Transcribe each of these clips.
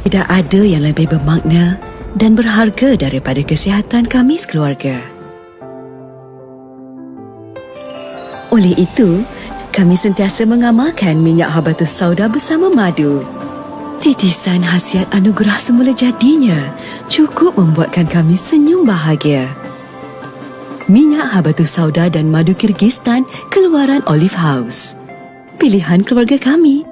Tidak ada yang lebih bermakna dan berharga daripada kesihatan kami sekeluarga. Oleh itu, kami sentiasa mengamalkan minyak habatus sauda bersama madu. Titisan khasiat anugerah semula jadinya cukup membuatkan kami senyum bahagia. Minyak habatus sauda dan madu Kyrgyzstan keluaran Olive House. Pilihan keluarga kami.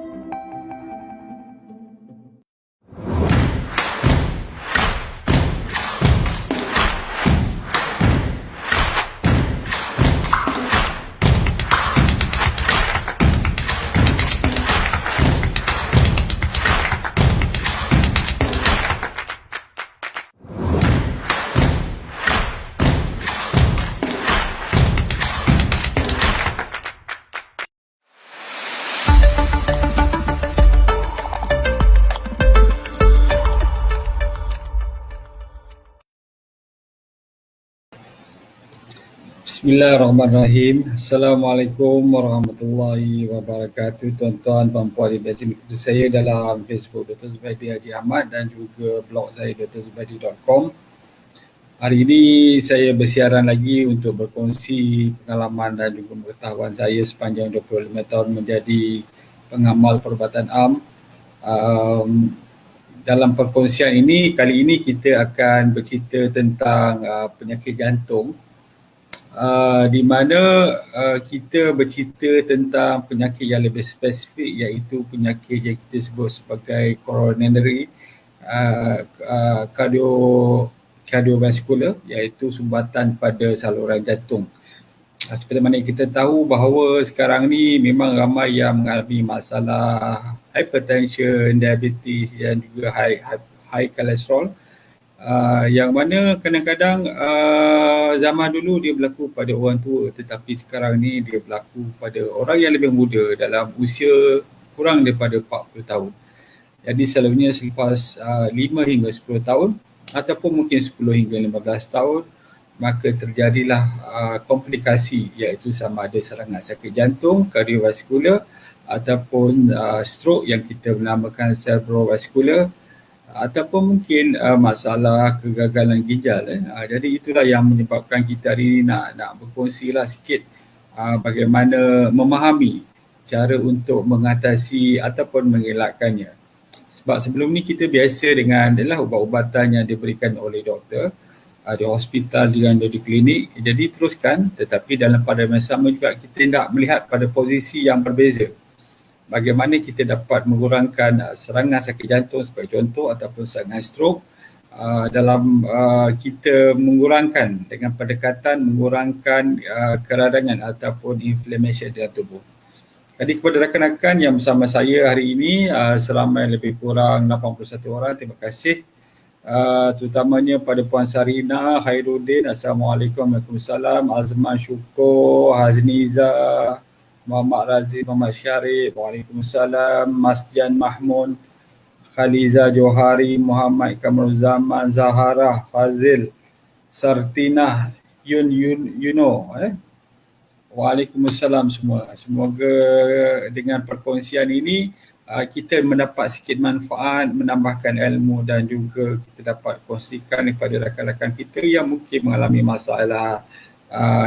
Bismillahirrahmanirrahim. Assalamualaikum warahmatullahi wabarakatuh. Tuan-tuan, puan-puan yang biasa mengikuti saya dalam Facebook Dr. Zubaidi Haji Ahmad dan juga blog saya drzubaidi.com. Hari ini saya bersiaran lagi untuk berkongsi pengalaman dan juga pengetahuan saya sepanjang 25 tahun menjadi pengamal perubatan am. Dalam perkongsian ini, kali ini kita akan bercerita tentang penyakit jantung. Di mana kita bercerita tentang penyakit yang lebih spesifik, iaitu penyakit yang kita sebut sebagai coronary cardiovascular, iaitu sumbatan pada saluran jantung. Seperti mana kita tahu bahawa sekarang ni memang ramai yang mengalami masalah hypertension, diabetes dan juga high cholesterol. Yang mana kadang-kadang zaman dulu dia berlaku pada orang tua, tetapi sekarang ni dia berlaku pada orang yang lebih muda dalam usia kurang daripada 40 tahun. Jadi selalunya selepas 5 hingga 10 tahun ataupun mungkin 10 hingga 15 tahun, maka terjadilah komplikasi, iaitu sama ada serangan sakit jantung, kardiovaskular ataupun stroke yang kita menamakan cerebrovascular, ataupun mungkin masalah kegagalan ginjal. Jadi itulah yang menyebabkan kita hari ini nak berkongsilah sikit bagaimana memahami cara untuk mengatasi ataupun mengelakkannya. Sebab sebelum ni kita biasa dengan adalah ubat-ubatan yang diberikan oleh doktor di hospital dan di klinik. Jadi teruskan, tetapi dalam pada masa sama juga kita hendak melihat pada posisi yang berbeza. Bagaimana kita dapat mengurangkan serangan sakit jantung sebagai contoh ataupun serangan stroke dalam kita mengurangkan dengan pendekatan mengurangkan keradangan ataupun inflammation dalam tubuh. Jadi kepada rakan-rakan yang bersama saya hari ini seramai lebih kurang 81 orang, terima kasih. Terutamanya pada Puan Sarina, Khairuddin, Assalamualaikum, Waalaikumsalam, Azman Syukur, Hazniza, Muhammad Razif, Muhammad Syarif, Waalaikumsalam, Mas Jan Mahmud, Khaliza Johari, Muhammad Kamrul Zaman, Zahara, Fazil, Sartinah, Yuno. Waalaikumsalam semua. Semoga dengan perkongsian ini kita mendapat sikit manfaat, menambahkan ilmu dan juga kita dapat kongsikan kepada rakan-rakan kita yang mungkin mengalami masalah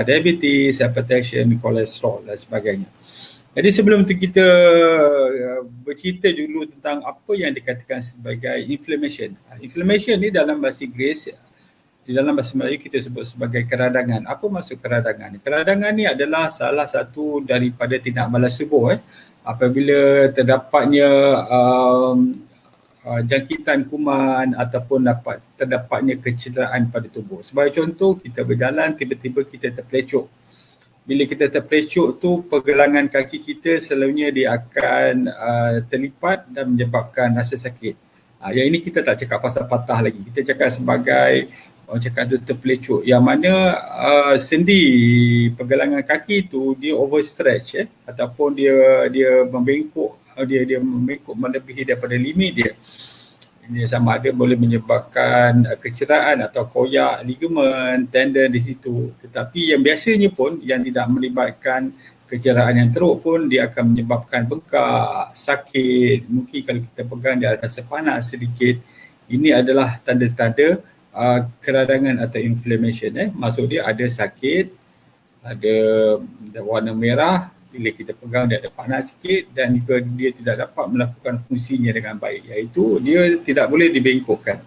diabetes, hypertension, kolesterol dan sebagainya. Jadi sebelum itu kita bercerita dulu tentang apa yang dikatakan sebagai inflammation. Inflammation ni dalam bahasa Inggeris, di dalam bahasa Melayu kita sebut sebagai keradangan. Apa maksud keradangan? Keradangan ni adalah salah satu daripada tindak balas tubuh apabila terdapatnya jangkitan kuman ataupun terdapatnya kecederaan pada tubuh. Sebagai contoh, kita berjalan tiba-tiba kita terpelecok. Bila kita terpelecok tu, pergelangan kaki kita selalunya dia akan terlipat dan menyebabkan rasa sakit. Yang ini kita tak cakap pasal patah lagi. Kita cakap sebagai orang cakap tu terpelecok, yang mana sendi pergelangan kaki tu dia overstretch ataupun dia membengkok, dia membengkok melebihi daripada limit dia. Ini sama ada boleh menyebabkan kecederaan atau koyak ligamen, tendon di situ. Tetapi yang biasanya pun yang tidak melibatkan Kecerahan yang teruk pun dia akan menyebabkan bengkak, sakit. Mungkin kalau kita pegang dia rasa panas sedikit. Ini adalah tanda-tanda keradangan atau inflammation. Maksud dia ada sakit, ada warna merah, bila kita pegang dia ada panas sikit dan juga dia tidak dapat melakukan fungsinya dengan baik, iaitu dia tidak boleh dibengkokkan.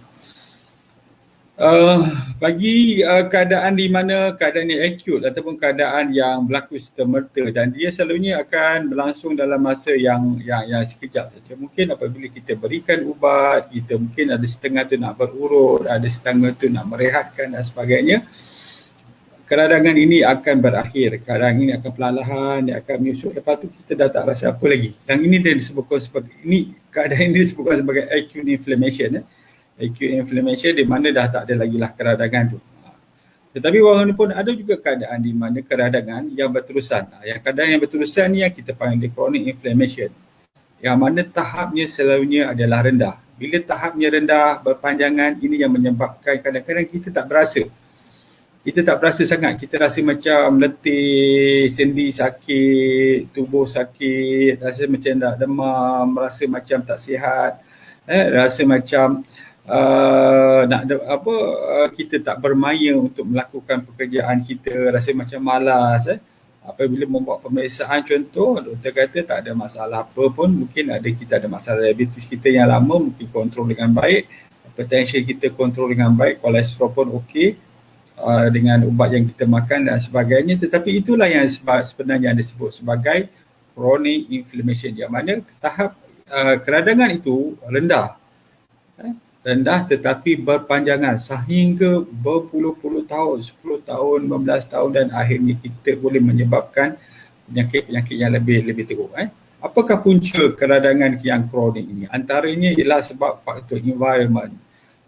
Bagi keadaan di mana keadaan yang akut ataupun keadaan yang berlaku serta-merta dan dia selalunya akan berlangsung dalam masa yang sekejap saja. Mungkin apabila kita berikan ubat, kita mungkin ada setengah tu nak berurut, ada setengah tu nak merehatkan dan sebagainya. Keradangan ini akan berakhir, keadaan ini akan perlahan, dia akan menyusut, lepas tu kita dah tak rasa apa lagi. Yang ini dia disebutkan sebagai, keadaan ini disebutkan sebagai acute inflammation. Acute inflammation di mana dah tak ada lagi lah keradangan tu. Tetapi walaupun ada juga keadaan di mana keradangan yang berterusan. Yang keadaan yang berterusan ni yang kita panggil chronic inflammation. Yang mana tahapnya selalunya adalah rendah. Bila tahapnya rendah, berpanjangan, ini yang menyebabkan kadang-kadang kita tak berasa. Kita tak berasa sangat. Kita rasa macam letih, sendi sakit, tubuh sakit, rasa macam nak demam, rasa macam tak sihat, rasa macam kita tak bermaya untuk melakukan pekerjaan kita, rasa macam malas. Apabila membuat pemeriksaan, contoh doktor kata tak ada masalah apa pun, mungkin kita ada masalah diabetes kita yang lama, mungkin kontrol dengan baik, hypertension kita kontrol dengan baik, kolesterol pun okey dengan ubat yang kita makan dan sebagainya. Tetapi itulah yang sebenarnya disebut sebagai chronic inflammation, yang mana tahap keradangan itu rendah tetapi berpanjangan sehingga berpuluh-puluh tahun, 10 tahun, 15 tahun dan akhirnya kita boleh menyebabkan penyakit-penyakit yang lebih teruk. Apakah punca keradangan yang kronik ini? Antaranya ialah sebab faktor environment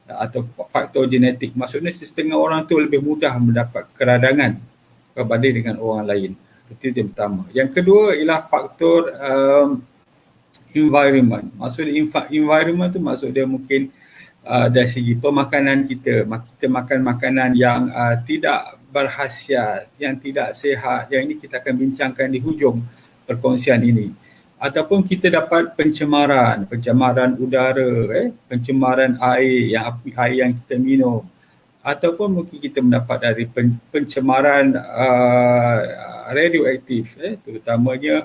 atau faktor genetik. Maksudnya setengah orang tu lebih mudah mendapat keradangan berbanding dengan orang lain. Itu yang pertama. Yang kedua ialah faktor environment. Maksudnya environment tu maksud dia mungkin dari segi pemakanan kita makan makanan yang tidak berkhasiat, yang tidak sihat. Yang ini kita akan bincangkan di hujung perkongsian ini. Ataupun kita dapat pencemaran udara, pencemaran air yang kita minum. Ataupun mungkin kita mendapat dari pencemaran radioaktif, terutamanya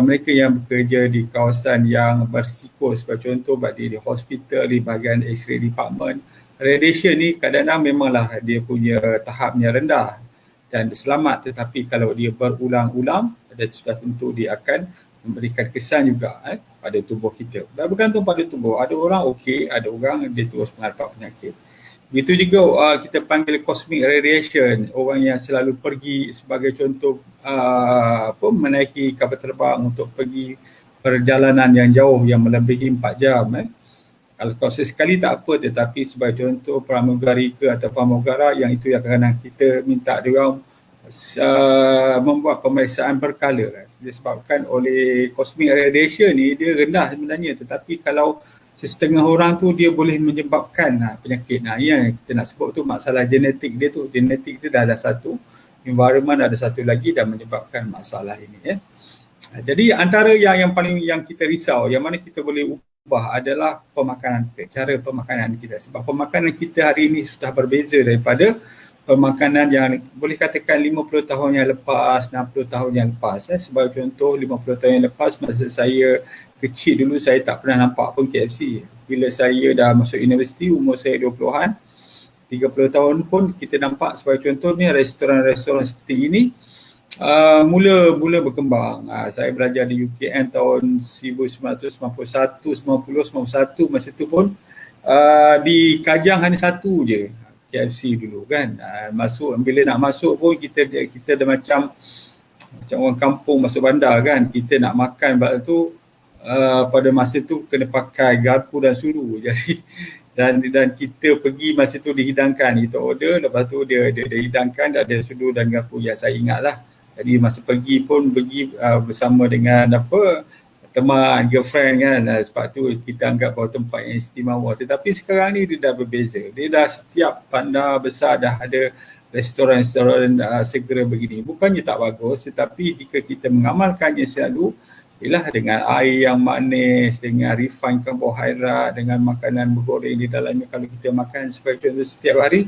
mereka yang bekerja di kawasan yang berisiko, sebagai contoh di hospital, di bahagian X-ray department. Radiation ni kadang-kadang memanglah dia punya tahapnya rendah dan selamat, tetapi kalau dia berulang-ulang, sudah tentu dia akan memberikan kesan juga pada tubuh kita. Dan bergantung pada tubuh, ada orang okey, ada orang dia terus menghadapi penyakit. Begitu juga kita panggil cosmic radiation, orang yang selalu pergi sebagai contoh menaiki kapal terbang untuk pergi perjalanan yang jauh yang melebihi 4 jam. Kalau sesekali tak apa, tetapi sebagai contoh pramugari ke atau pramugara, yang itu yang kadang kita minta dia membuat pemeriksaan berkala. Disebabkan oleh cosmic radiation ni dia rendah sebenarnya, tetapi kalau setengah orang tu dia boleh menyebabkan penyakit. Yang kita nak sebut tu masalah genetik dia tu. Genetik dia dah ada satu, environment ada satu lagi dan menyebabkan masalah ini. Jadi antara yang paling yang kita risau, yang mana kita boleh ubah adalah pemakanan kita, cara pemakanan kita. Sebab pemakanan kita hari ini sudah berbeza daripada pemakanan yang boleh katakan 50 tahun yang lepas, 60 tahun yang lepas. Sebagai contoh 50 tahun yang lepas, masa saya kecil dulu saya tak pernah nampak pun KFC. Bila saya dah masuk universiti, umur saya 20-an, 30 tahun pun kita nampak sebagai contohnya restoran-restoran seperti ini mula berkembang. Saya belajar di UKM tahun 1991, 91, masa tu pun di Kajang hanya satu je KFC dulu kan. Masuk, bila nak masuk pun kita dah macam orang kampung masuk bandar kan. Kita nak makan sebab tu pada masa tu kena pakai garpu dan sudu. Jadi dan kita pergi masa tu dihidangkan, kita order, lepas tu dia hidangkan, ada sudu dan garpu. Ya, saya ingatlah. Jadi masa pergi bersama dengan teman, girlfriend kan. Sebab tu kita anggap bahawa tempat yang istimewa. Tetapi sekarang ni dia dah berbeza. Dia dah setiap bandar besar dah ada restoran-restoran segera begini. Bukannya tak bagus, tetapi jika kita mengamalkannya selalu, ialah dengan air yang manis, dengan refined karbohidrat, dengan makanan bergoreng di dalamnya, kalau kita makan sebagai contoh setiap hari,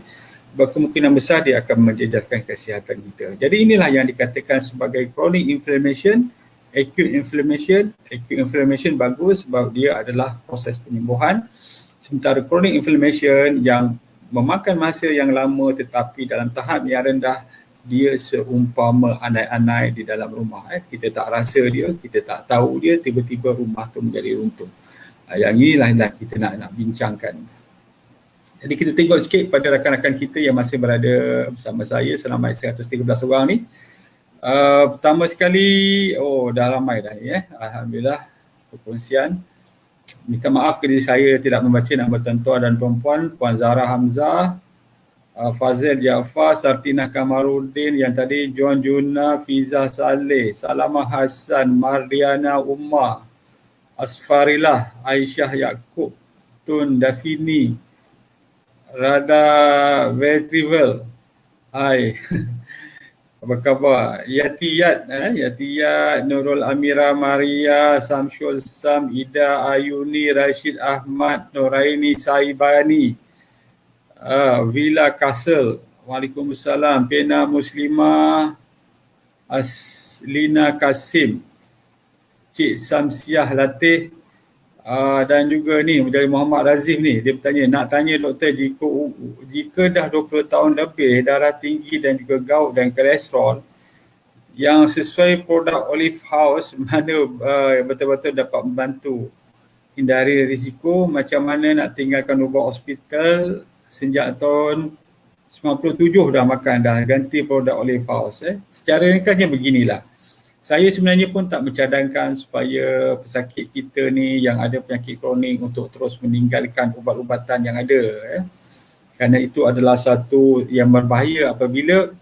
berkemungkinan besar dia akan menjejaskan kesihatan kita. Jadi inilah yang dikatakan sebagai chronic inflammation, acute inflammation. Acute inflammation bagus sebab dia adalah proses penyembuhan. Sementara chronic inflammation yang memakan masa yang lama tetapi dalam tahap yang rendah, dia seumpama anai-anai di dalam rumah. Kita tak rasa dia, kita tak tahu dia, tiba-tiba rumah tu menjadi runtuh. Yang inilah yang kita nak bincangkan. Jadi kita tengok sikit pada rakan-rakan kita yang masih berada bersama saya selama 113 orang ni. Pertama sekali, dah ramai dah ni Alhamdulillah perkongsian. Minta maaf kerana saya tidak membaca nama tuan-tuan dan perempuan. Puan Zahra Hamzah, Fazil Jaafar, Sartina Kamarudin, yang tadi John Juna, Fiza Saleh, Salamah Hassan, Mardiana Umar, Asfarilah, Aisyah Yaakob, Tun Dafini, Radha Vetrivel. Hai. Apa khabar? Yatiyat, Yatiyat, Nurul Amira Maria, Samsyul Sam, Ida Ayuni, Rashid Ahmad, Nuraini Saibani, Villa Castle, Waalaikumsalam, Pena Muslimah, Aslina Kasim, Cik Samsiah Latih, dan juga ni dari Muhammad Razif ni, dia bertanya, nak tanya doktor, jika dah 20 tahun lebih darah tinggi dan juga gout dan kolesterol, yang sesuai produk Olive House mana betul-betul dapat membantu hindari risiko, macam mana nak tinggalkan ubat hospital sejak tahun 97 dah makan, dah ganti produk Olive House. Secara ringkasnya beginilah. Saya sebenarnya pun tak mencadangkan supaya pesakit kita ni yang ada penyakit kronik untuk terus meninggalkan ubat-ubatan yang ada. Kerana itu adalah satu yang berbahaya apabila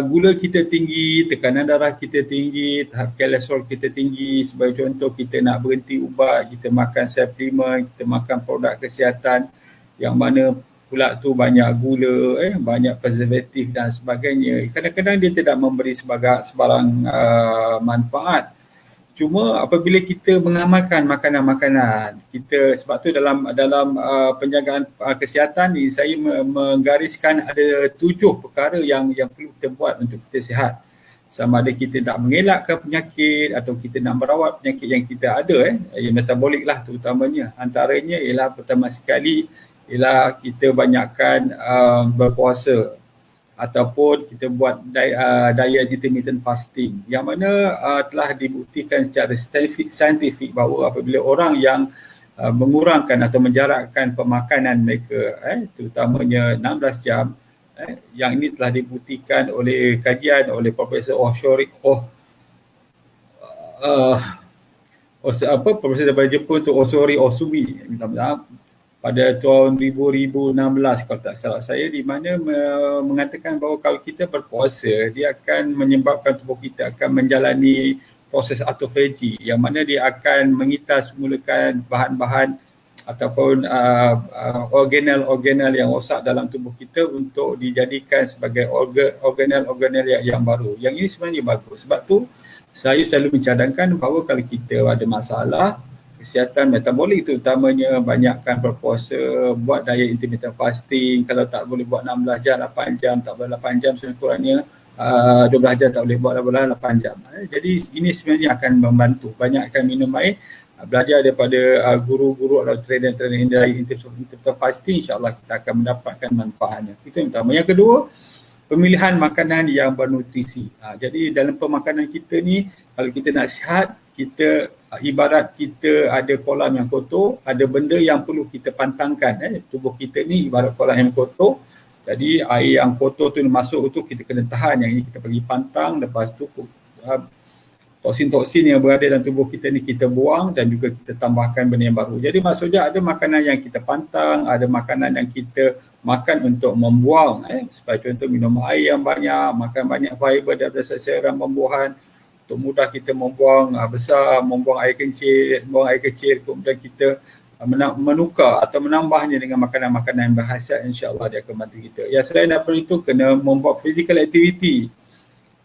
gula kita tinggi, tekanan darah kita tinggi, tahap kolesterol kita tinggi. Sebagai contoh, kita nak berhenti ubat, kita makan suplemen, kita makan produk kesihatan yang mana pula tu banyak gula, banyak preservatif dan sebagainya. Kadang-kadang dia tidak memberi sebarang manfaat. Cuma apabila kita mengamalkan makanan-makanan, kita, sebab tu dalam penjagaan kesihatan ni saya menggariskan ada 7 perkara yang perlu kita buat untuk kita sihat. Sama ada kita nak mengelakkan penyakit atau kita nak merawat penyakit yang kita ada, yang metabolik lah terutamanya. Antaranya ialah pertama sekali ialah kita banyakkan berpuasa ataupun kita buat diet intermittent fasting, yang mana telah dibuktikan secara saintifik bahawa apabila orang yang mengurangkan atau menjarakkan pemakanan mereka, terutamanya 16 jam, yang ini telah dibuktikan oleh kajian oleh Profesor Profesor daripada Jepun tu, Osori Osumi, minta maaf, pada tahun 2016 kalau tak salah saya, di mana mengatakan bahawa kalau kita berpuasa, dia akan menyebabkan tubuh kita akan menjalani proses autofagi, yang mana dia akan mengitas mulakan bahan-bahan ataupun organel-organel yang rosak dalam tubuh kita untuk dijadikan sebagai organel-organel yang baru. Yang ini sebenarnya bagus. Sebab tu saya selalu mencadangkan bahawa kalau kita ada masalah kesihatan metabolik, terutamanya banyakkan berpuasa, buat diet intermittent fasting. Kalau tak boleh buat 16 jam, 8 jam, tak boleh 8 jam, sekurang-kurangnya 12 jam tak boleh buat 8 jam. Jadi ini sebenarnya akan membantu. Banyakkan minum air, belajar daripada guru-guru atau trainer-trainer dari intermittent fasting, insyaAllah kita akan mendapatkan manfaatnya. Itu yang pertama. Yang kedua, pemilihan makanan yang bernutrisi. Jadi dalam pemakanan kita ni, kalau kita nak sihat, kita ibarat kita ada kolam yang kotor, ada benda yang perlu kita pantangkan. Tubuh kita ni ibarat kolam yang kotor. Jadi air yang kotor tu masuk tu kita kena tahan, yang ini kita pergi pantang. Lepas tu toksin-toksin yang berada dalam tubuh kita ni kita buang dan juga kita tambahkan benda yang baru. Jadi maksudnya ada makanan yang kita pantang, ada makanan yang kita makan untuk membuang. Sebagai contoh, minum air yang banyak, makan banyak fiber daripada sayuran buah-buahan, untuk mudah kita membuang besar, membuang air kecil, kemudian kita menukar atau menambahnya dengan makanan-makanan yang berkhasiat, insya-Allah dia akan bantu kita. Ya, selain daripada itu, kena membuat physical activity.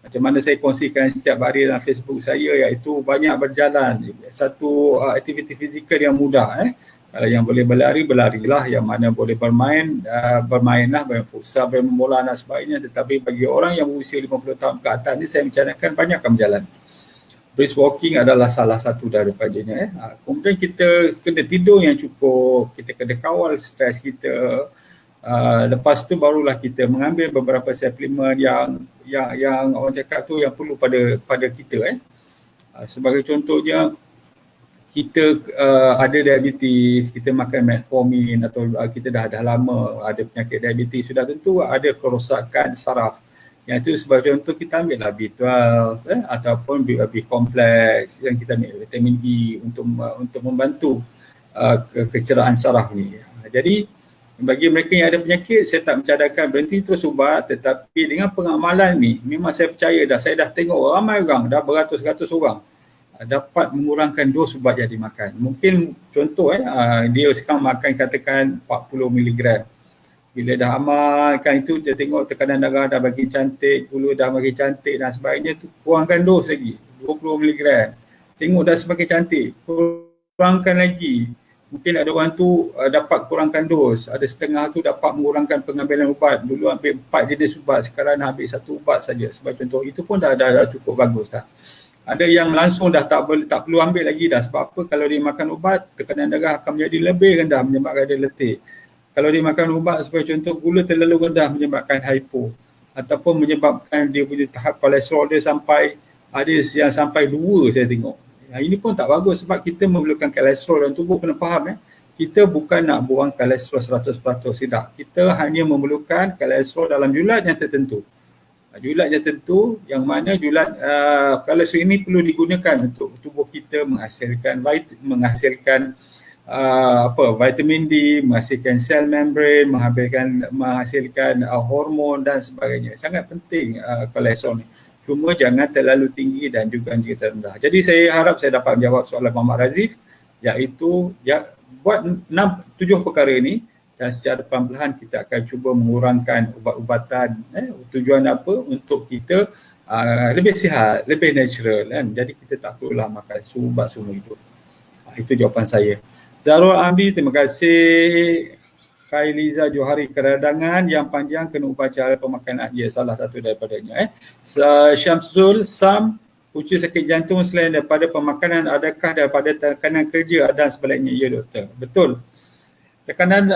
Macam mana saya kongsikan setiap hari dalam Facebook saya, iaitu banyak berjalan. Satu aktiviti fizikal yang mudah. Kalau yang boleh berlari, berlarilah. Yang mana boleh bermain, bermainlah, bermain futsal, bermain bola dan sebagainya. Tetapi bagi orang yang berusia 50 tahun ke atas ni, saya mencadangkan banyakkan berjalan. Brisk walking adalah salah satu daripadanya. Kemudian kita kena tidur yang cukup, kita kena kawal stres kita. Lepas tu barulah kita mengambil beberapa suplemen yang orang cakap tu yang perlu pada kita. Sebagai contohnya, kita ada diabetes, kita makan metformin atau kita dah lama ada penyakit diabetes, sudah tentu ada kerosakan saraf. Yang itu sebagai contoh, kita ambil lah B12 ataupun B kompleks yang kita ambil vitamin E untuk membantu kecerahan saraf ni. Jadi bagi mereka yang ada penyakit, saya tak mencadangkan berhenti terus ubat, tetapi dengan pengamalan ni memang saya percaya saya dah tengok ramai orang, dah beratus-ratus orang dapat mengurangkan dos ubat yang dimakan. Mungkin contoh dia sekarang makan katakan 40 mg. Bila dah amalkan itu, dia tengok tekanan darah dah bagi cantik, gula dah bagi cantik dan sebagainya, tu kurangkan dos lagi, 20 mg. Tengok dah semakin cantik, kurangkan lagi. Mungkin ada orang tu dapat kurangkan dos, ada setengah tu dapat mengurangkan pengambilan ubat. Dulu ambil 4 jenis ubat, sekarang dah ambil 1 ubat saja. Sebagai contoh, itu pun dah cukup bagus dah. Ada yang langsung dah tak perlu ambil lagi dah. Sebab apa? Kalau dia makan ubat, tekanan darah akan menjadi lebih rendah, menyebabkan dia letih. Kalau dia makan ubat sebagai contoh, gula terlalu rendah menyebabkan hypo, ataupun menyebabkan dia punya tahap kolesterol dia sampai, ada yang sampai 2 saya tengok. Ini pun tak bagus sebab kita memerlukan kolesterol dalam tubuh. Kena faham kita bukan nak buang kolesterol 100%, tidak. Kita hanya memerlukan kolesterol dalam julat yang tertentu. Julat yang tertentu, yang mana julat kolesterol ini perlu digunakan untuk tubuh kita menghasilkan vitamin D, menghasilkan sel membran, menghasilkan hormon dan sebagainya. Sangat penting kolesterol ni. Cuma jangan terlalu tinggi dan juga terendah. Jadi saya harap saya dapat menjawab soalan Muhammad Razif, iaitu buat 7 perkara ini dan secara perlahan kita akan cuba mengurangkan ubat-ubatan. Tujuan apa? Untuk kita lebih sihat, lebih natural kan. Jadi kita tak perlulah makan ubat semua hidup. Itu jawapan saya. Zarul Amdi, terima kasih. Khailiza Johari, keradangan yang panjang kena upacara pemakanan. Ya, salah satu daripadanya. Syamsul Sam, punca sakit jantung selain daripada pemakanan, adakah daripada tekanan kerja dan sebaliknya? Ya doktor, betul. Tekanan,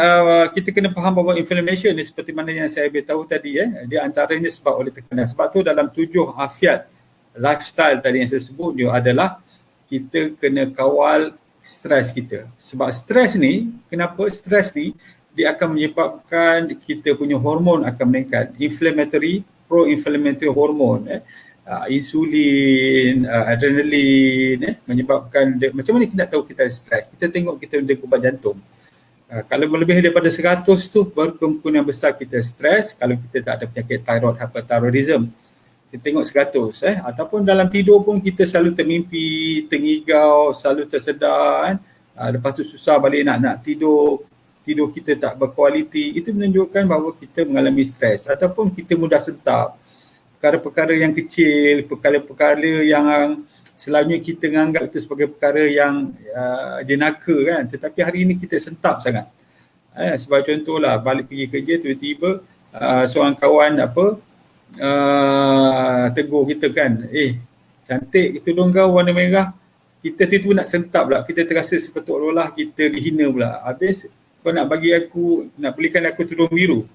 kita kena faham bahawa inflammation ni seperti mana yang saya beritahu tadi, dia antaranya sebab oleh tekanan. Sebab tu dalam 7 afiat lifestyle tadi yang saya sebut dia adalah kita kena kawal stres kita. Sebab stres ni, kenapa stres ni dia akan menyebabkan kita punya hormon akan meningkat. Inflammatory, pro-inflammatory hormon, insulin, adrenalin, menyebabkan macam mana kita tahu kita stres? Kita tengok kita ada degupan jantung. Kalau lebih daripada 100 tu baru kemungkinan besar kita stres. Kalau kita tak ada penyakit thyroid, hyperthyroidism, kita tengok 100. Ataupun dalam tidur pun kita selalu termimpi, tengigau, selalu tersedar. Lepas tu susah balik nak tidur kita tak berkualiti. Itu menunjukkan bahawa kita mengalami stres. Ataupun kita mudah sentap. Perkara-perkara yang kecil, perkara-perkara yang selalunya kita menganggap itu sebagai perkara yang jenaka kan. Tetapi hari ini kita sentap sangat. Sebagai contohlah, balik pergi kerja tiba-tiba seorang kawan tegur kita kan, cantik tudung kau warna merah. Kita tiba-tiba nak sentap pula, kita terasa sepatutnya kita dihina pula. Habis kau nak belikan aku tudung biru.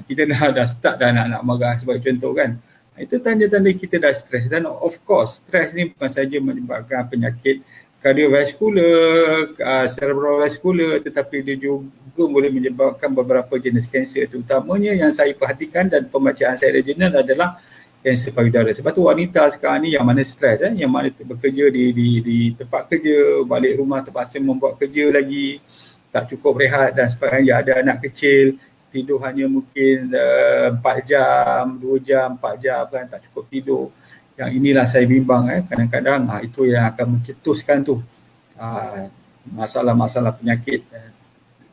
Kita dah start dah nak marah sebagai contoh kan. Itu tanda-tanda kita dah stres. Dan of course, stres ni bukan saja menyebabkan penyakit kardiovaskular, cerebrovaskular, tetapi dia juga boleh menyebabkan beberapa jenis kanser. Terutamanya yang saya perhatikan dan pembacaan saya di jurnal adalah kanser payudara. Sebab tu wanita sekarang ni yang mana stres, yang mana bekerja di tempat kerja, balik rumah terpaksa membuat kerja lagi, tak cukup rehat dan sebagainya. Ada anak kecil, tidur hanya mungkin 4 jam, 2 jam, 4 jam kan, tak cukup tidur. Yang inilah saya bimbang kadang-kadang itu yang akan mencetuskan tu masalah-masalah penyakit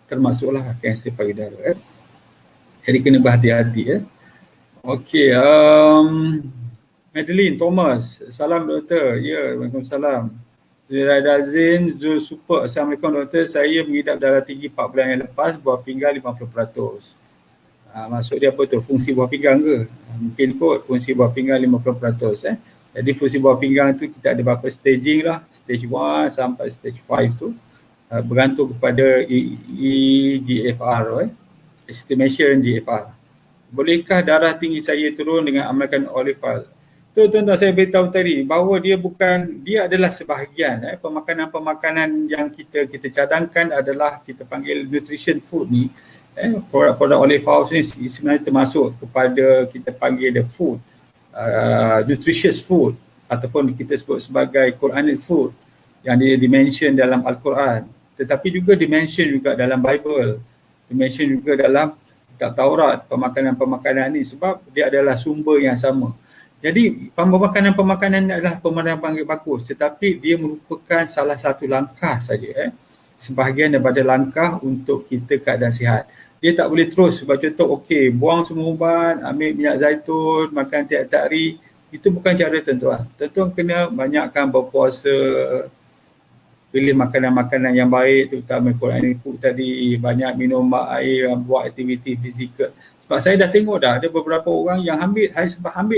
termasuklah kanser payudara. Jadi kena berhati-hati. Okey, Madeline Thomas, salam doktor. Ya, Waalaikumsalam. Radazin Zul Super, Assalamualaikum doktor. Saya mengidap darah tinggi 4 bulan yang lepas, buah pinggang 50%. Maksud dia apa tu? Fungsi buah pinggang ke? Mungkin kot fungsi buah pinggang 50%. Jadi fungsi buah pinggang tu kita ada beberapa staging lah. Stage 1 sampai stage 5 tu. Bergantung kepada GFR, estimation GFR. Bolehkah darah tinggi saya turun dengan amalkan olive oil? Tu tuan-tuan saya beritahu tadi bahawa dia adalah sebahagian pemakanan-pemakanan yang kita cadangkan adalah kita panggil nutrition food ni. Produk olive oil ni sebenarnya termasuk kepada kita panggil the food, nutritious food ataupun kita sebut sebagai Quranic food yang dimention dalam Al-Quran, tetapi juga dimention juga dalam Bible, dimention juga dalam kitab Taurat, pemakanan-pemakanan ni sebab dia adalah sumber yang sama. Jadi pemakanan-pemakanan adalah pemakanan panggil bagus, tetapi dia merupakan salah satu langkah saja, sebahagian daripada langkah untuk kita keadaan sihat. Dia tak boleh terus, sebab contoh okey, buang semua ubat, ambil minyak zaitun, makan tiap-tiap hari, itu bukan cara tuan-tuan. Tuan-tuan kena banyakkan berpuasa, pilih makanan-makanan yang baik, terutama Quranic food tadi, banyak minum air, buat aktiviti fizikal. Sebab saya dah tengok dah, ada beberapa orang yang ambil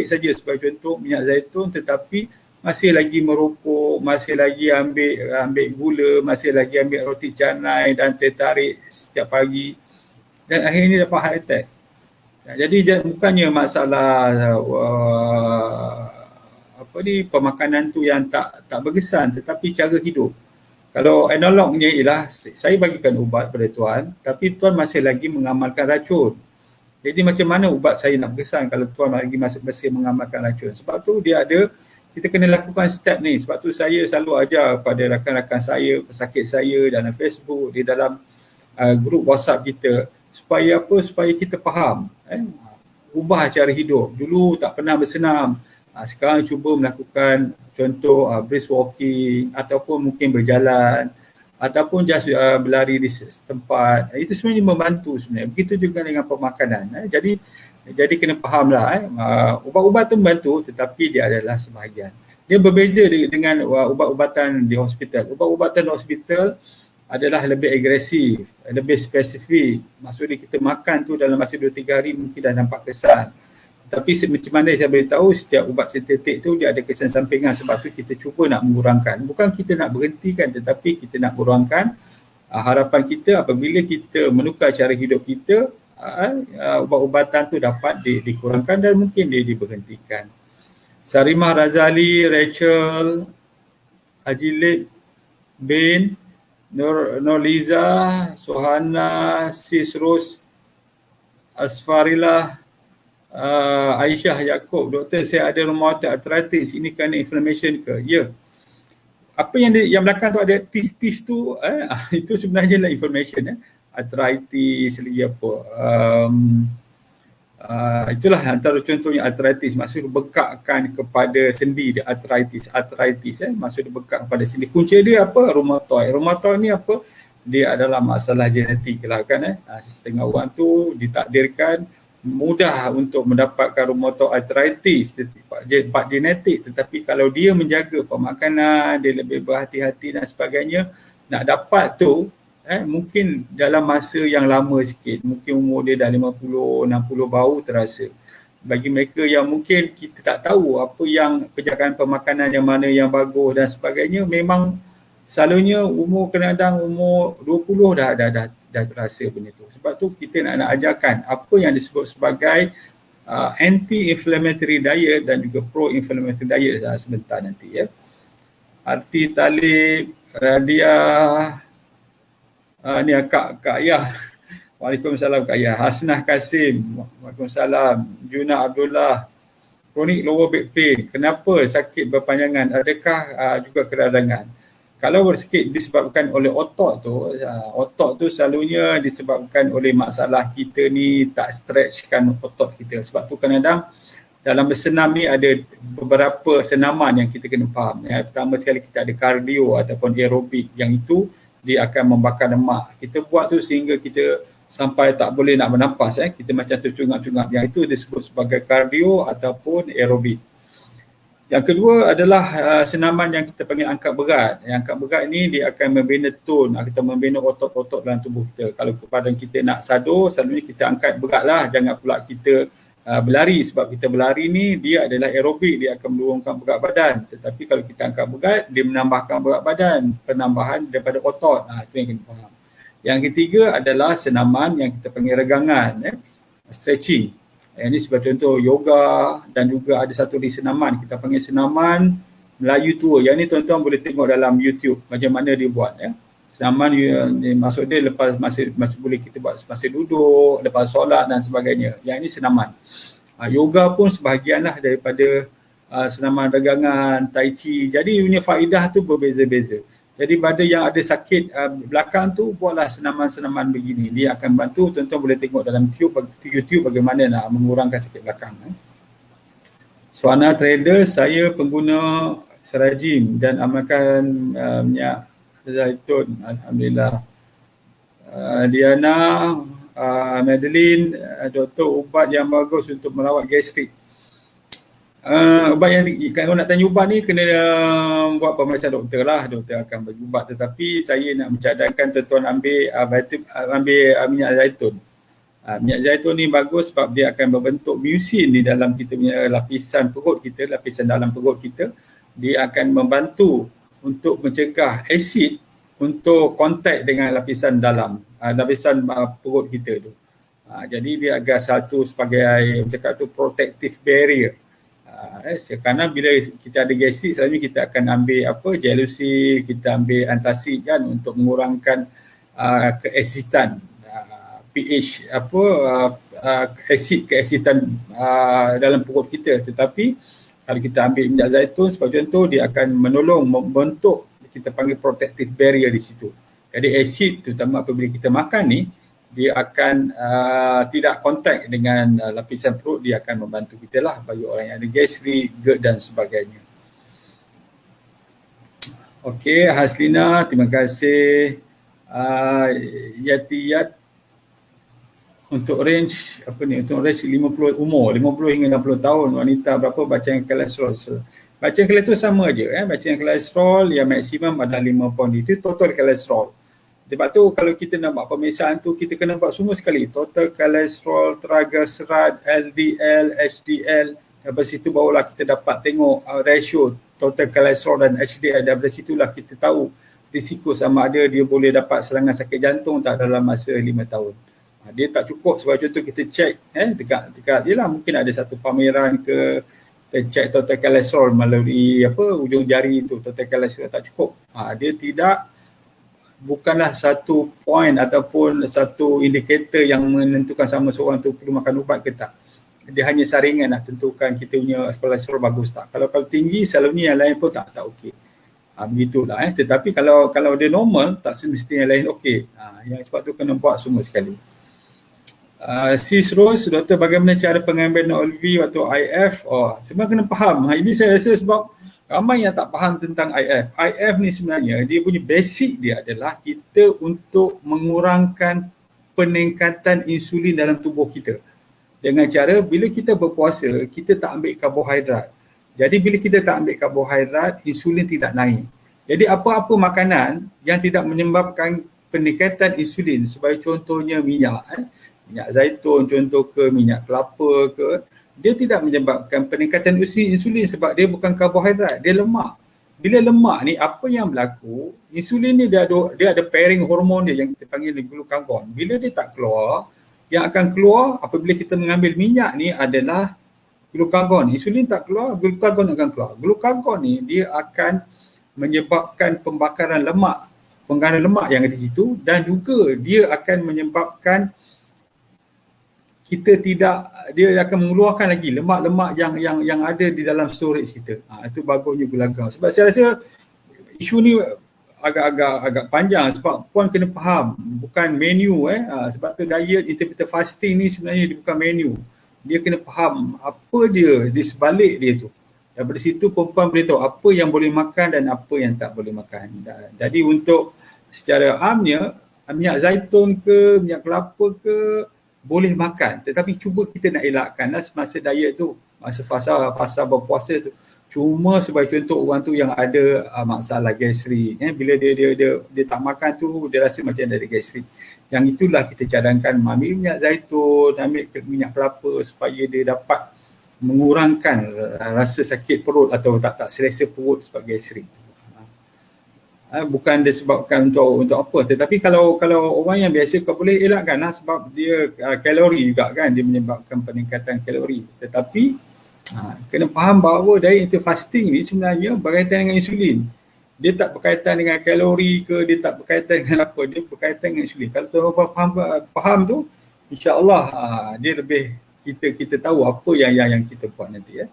saja sebagai contoh minyak zaitun, tetapi masih lagi merokok, masih lagi ambil gula, masih lagi ambil roti canai dan teh tarik setiap pagi, dan akhirnya dapat heart attack. Jadi bukannya masalah pemakanan tu yang tak berkesan, tetapi cara hidup. Kalau analognya ialah saya bagikan ubat pada tuan, tapi tuan masih lagi mengamalkan racun. Jadi macam mana ubat saya nak berkesan kalau tuan lagi masih mengamalkan racun? Sebab tu kita kena lakukan step ni. Sebab tu saya selalu ajar pada rakan-rakan saya, pesakit saya dalam Facebook, di dalam grup WhatsApp kita, supaya kita faham, ubah cara hidup. Dulu tak pernah bersenam, sekarang cuba melakukan contoh brisk walking ataupun mungkin berjalan ataupun just berlari di setempat. Itu sebenarnya membantu sebenarnya. Begitu juga dengan pemakanan. Jadi kena fahamlah, ubat-ubat tu membantu, tetapi dia adalah sebahagian. Dia berbeza dengan ubat-ubatan di hospital. Ubat-ubatan di hospital adalah lebih agresif, lebih spesifik. Maksudnya kita makan tu dalam masa 2-3 hari mungkin dah nampak kesan. Tapi macam mana saya beritahu, setiap ubat sintetik tu dia ada kesan sampingan, sebab tu kita cuba nak mengurangkan. Bukan kita nak berhentikan, tetapi kita nak kurangkan. Harapan kita apabila kita menukar cara hidup kita, ubat-ubatan tu dapat dikurangkan dan mungkin diberhentikan. Sarimah Razali, Rachel, Ajilid bin, Norliza, Sohana, Sisrus, Asfarilah, Aisyah Yaakob, doktor saya ada rheumatoid arthritis, ini kerana inflammation ke? Ya. Apa yang belakang tu ada tis tu, itu sebenarnya lah inflammation, arthritis lagi apa. Itulah antara contohnya arthritis, maksud bekakkan kepada sendi dia, arthritis, maksud bekak kepada sendi. Punca dia apa? Rheumatoid ni apa? Dia adalah masalah genetik lah kan. Setengah orang tu ditakdirkan mudah untuk mendapatkan rheumatoid arthritis, part genetik, tetapi kalau dia menjaga pemakanan, dia lebih berhati-hati dan sebagainya, nak dapat tu mungkin dalam masa yang lama sikit, mungkin umur dia dah 50, 60 baru terasa. Bagi mereka yang mungkin kita tak tahu apa yang penjagaan pemakanan yang mana yang bagus dan sebagainya, memang selalunya umur kadang-kadang umur 20 dah terasa benda tu. Sebab tu kita nak ajarkan apa yang disebut sebagai anti-inflammatory diet dan juga pro-inflammatory diet sebentar nanti ya. Arti Talib, Radia, ni Kak Ayah. Waalaikumsalam Kak Ayah. Hasnah Kasim, Waalaikumsalam. Juna Abdullah, chronic lower back pain. Kenapa sakit berpanjangan? Adakah juga keradangan? Kalau sakit disebabkan oleh otot tu selalunya disebabkan oleh masalah kita ni tak stretchkan otot kita. Sebab tu kadang-kadang dalam bersenam ni ada beberapa senaman yang kita kena faham. Pertama sekali kita ada kardio ataupun aerobik, yang itu dia akan membakar lemak. Kita buat tu sehingga kita sampai tak boleh nak bernafas, kita macam tercungap-cungap. Yang itu disebut sebagai kardio ataupun aerobik. Yang kedua adalah senaman yang kita panggil angkat berat. Yang angkat berat ni dia akan membina tone atau membina otot-otot dalam tubuh kita. Kalau kepada kita nak sadur, selalunya kita angkat berat lah. Jangan pula kita berlari, sebab kita berlari ni dia adalah aerobik, dia akan menurunkan berat badan. Tetapi kalau kita angkat berat, dia menambahkan berat badan, penambahan daripada otot. Itu yang kita faham. Yang ketiga adalah senaman yang kita panggil regangan, stretching. Ini sebagai contoh yoga, dan juga ada satu lagi senaman kita panggil senaman Melayu tua. Yang ni tuan-tuan boleh tengok dalam YouTube macam mana dia buat. Senaman maksud dia lepas masa boleh kita buat masa duduk, lepas solat dan sebagainya. Yang ini senaman. Yoga pun sebahagianlah daripada senaman regangan, tai chi. Jadi punya faedah tu berbeza-beza. Jadi pada yang ada sakit belakang tu, buatlah senaman-senaman begini. Dia akan bantu, tuan-tuan boleh tengok dalam YouTube bagaimana nak mengurangkan sakit belakang. Suana trader, saya pengguna Serajim dan amalkan minyak zaitun. Alhamdulillah. Diana, Madeline, doktor, ubat yang bagus untuk merawat gastrik. Ubat yang kalau nak tanya ubat ni kena buat pemeriksaan doktor lah, doktor akan bagi ubat. Tetapi saya nak mencadangkan tuan-tuan ambil minyak zaitun. Minyak zaitun ni bagus sebab dia akan membentuk mucin di dalam kita punya lapisan perut kita, lapisan dalam perut kita. Dia akan membantu untuk mencegah asid untuk kontak dengan lapisan dalam, lapisan perut kita tu. Jadi dia agak satu sebagai cakap tu protective barrier. Kerana bila kita ada gastrik, selalunya kita akan ambil jealousy, kita ambil antacid kan untuk mengurangkan keasitan pH keasitan dalam perut kita. Tetapi kalau kita ambil minyak zaitun sebagai contoh, dia akan menolong membentuk kita panggil protective barrier di situ. Jadi asid terutama apabila kita makan ni, dia akan tidak kontak dengan lapisan perut, dia akan membantu kita lah bagi orang yang ada gastrik, GERD dan sebagainya. Okey, Haslina, terima kasih. Yatiyat untuk range untuk range 50 umur 50 hingga 60 tahun, wanita berapa bacaan kolesterol? Bacaan kolesterol sama aja, bacaan kolesterol yang maksimum adalah 5 itu total kolesterol. Sebab tu kalau kita nak buat pemeriksaan tu, kita kena buat semua sekali. Total kolesterol, triglyceride, LDL, HDL. Dari situ barulah kita dapat tengok ratio total kolesterol dan HDL. Dari situlah kita tahu risiko sama ada dia boleh dapat serangan sakit jantung tak dalam masa 5 tahun. Dia tak cukup sebab contoh kita cek dekat dia lah, mungkin ada satu pameran ke, kita cek total kolesterol melalui ujung jari tu, total kolesterol tak cukup. Dia tidak, bukanlah satu point ataupun satu indikator yang menentukan sama seorang tu perlu makan ubat ke tak. Dia hanya saringan nak tentukan kita punya kolesterol bagus tak. Kalau tinggi, selalunya yang lain pun tak okey. Begitulah. Tetapi kalau dia normal, tak semestinya yang lain okey. Yang sebab tu kena buat semua sekali. Sis Rose, doktor, bagaimana cara pengambilan OLV waktu IF? Sebenarnya kena faham. Ini saya rasa sebab ramai yang tak faham tentang IF. IF ni sebenarnya dia punya basic dia adalah kita untuk mengurangkan peningkatan insulin dalam tubuh kita. Dengan cara bila kita berpuasa, kita tak ambil karbohidrat. Jadi bila kita tak ambil karbohidrat, insulin tidak naik. Jadi apa-apa makanan yang tidak menyebabkan peningkatan insulin, sebagai contohnya minyak zaitun contoh ke, minyak kelapa ke, dia tidak menyebabkan peningkatan insulin sebab dia bukan karbohidrat, dia lemak. Bila lemak ni, apa yang berlaku, insulin ni dia ada pairing hormon dia yang kita panggil glukagon. Bila dia tak keluar, yang akan keluar apabila kita mengambil minyak ni adalah glukagon. Insulin tak keluar, glukagon akan keluar. Glukagon ni dia akan menyebabkan pembakaran lemak yang ada di situ, dan juga dia akan menyebabkan dia akan mengeluarkan lagi lemak-lemak yang ada di dalam storage kita. Itu bagusnya glukagon. Sebab saya rasa isu ni agak panjang sebab puan kena faham, bukan menu sebab tu diet intermittent fasting ni sebenarnya dia bukan menu. Dia kena faham apa dia di sebalik dia tu. Daripada situ perempuan boleh tahu apa yang boleh makan dan apa yang tak boleh makan. Jadi untuk secara amnya, minyak zaitun ke, minyak kelapa ke, boleh makan. Tetapi cuba kita nak elakkanlah semasa diet tu, masa fasa berpuasa tu. Cuma sebagai contoh orang tu yang ada masalah gastrik, bila dia tak makan tu dia rasa macam ada gastrik. Yang itulah kita cadangkan ambil minyak zaitun, ambil minyak kelapa supaya dia dapat mengurangkan rasa sakit perut atau tak selesa perut sebab gastrik. Bukan disebabkan untuk apa, tetapi kalau orang yang biasa kau boleh elakkanlah sebab dia kalori juga kan, dia menyebabkan peningkatan kalori. Tetapi kena faham bahawa diet fasting ni sebenarnya berkaitan dengan insulin. Dia tak berkaitan dengan kalori ke, dia tak berkaitan dengan apa, dia berkaitan dengan insulin. Kalau tuan-tuan faham tu, insya-Allah dia lebih kita tahu apa yang kita buat nanti ya.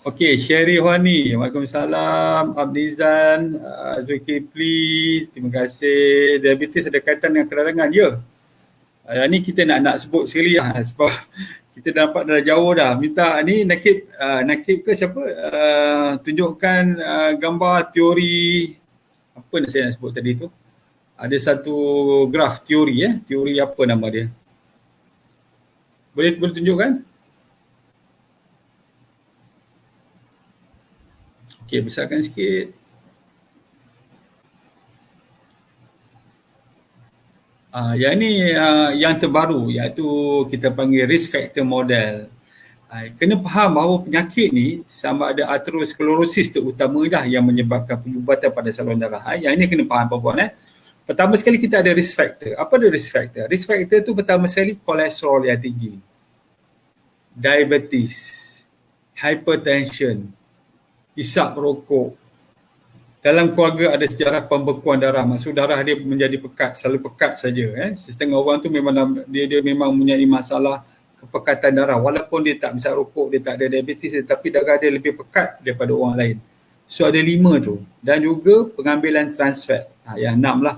Okey, Sherry Huani, Waalaikumsalam, Abdizan, Zulkifli, terima kasih. Diabetes ada kaitan dengan keradangan, ya. Ni kita nak sebut sekali sebab kita dah dapat dah jauh dah. Minta ni Nakib ke siapa? Tunjukkan gambar teori, apa nak saya nak sebut tadi tu? Ada satu graf teori teori apa nama dia? Boleh tunjukkan? Okey, besarkan sikit. Yang ini yang terbaru, iaitu kita panggil risk factor model. Kena faham bahawa penyakit ni sama ada atherosclerosis terutama dah yang menyebabkan penyumbatan pada saluran darah. Yang ini kena faham puan-puan. Pertama sekali kita ada risk factor. Apa ada risk factor? Risk factor tu pertama sekali kolesterol yang tinggi, diabetes, hypertension, hisap rokok. Dalam keluarga ada sejarah pembekuan darah, maksud darah dia menjadi pekat, selalu pekat saja. Setengah orang tu memang dia memang mempunyai masalah kepekatan darah, walaupun dia tak hisap rokok, dia tak ada diabetes, tetapi darah dia lebih pekat daripada orang lain. So ada 5 tu. Dan juga pengambilan trans fat. Yang 6 lah.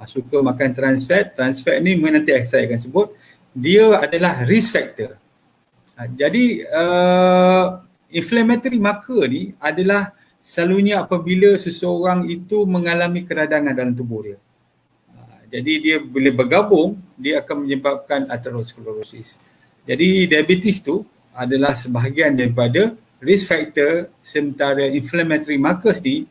Suka makan trans fat. Trans fat ni nanti saya akan sebut, dia adalah risk factor. Jadi inflammatory marker ni adalah selalunya apabila seseorang itu mengalami keradangan dalam tubuh dia. Jadi dia bila bergabung, dia akan menyebabkan atherosclerosis. Jadi diabetes tu adalah sebahagian daripada risk factor, sementara inflammatory markers ni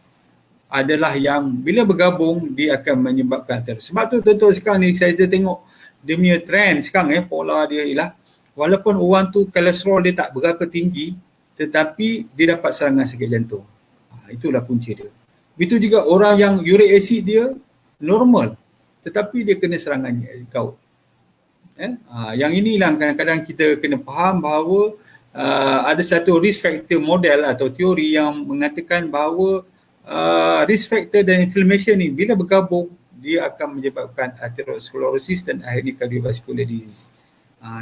adalah yang bila bergabung dia akan menyebabkan atherosclerosis. Sebab tu tuan-tuan sekarang ni saya tengok dia punya trend sekarang pola dia ialah walaupun orang tu kolesterol dia tak berapa tinggi, tetapi dia dapat serangan sakit jantung. Itulah punca dia. Begitu juga orang yang uric acid dia normal, tetapi dia kena serangan gout. Yang inilah kadang-kadang kita kena faham bahawa ada satu risk factor model atau teori yang mengatakan bahawa risk factor dan inflammation ni bila bergabung, dia akan menyebabkan atherosclerosis dan akhirnya cardiovascular disease.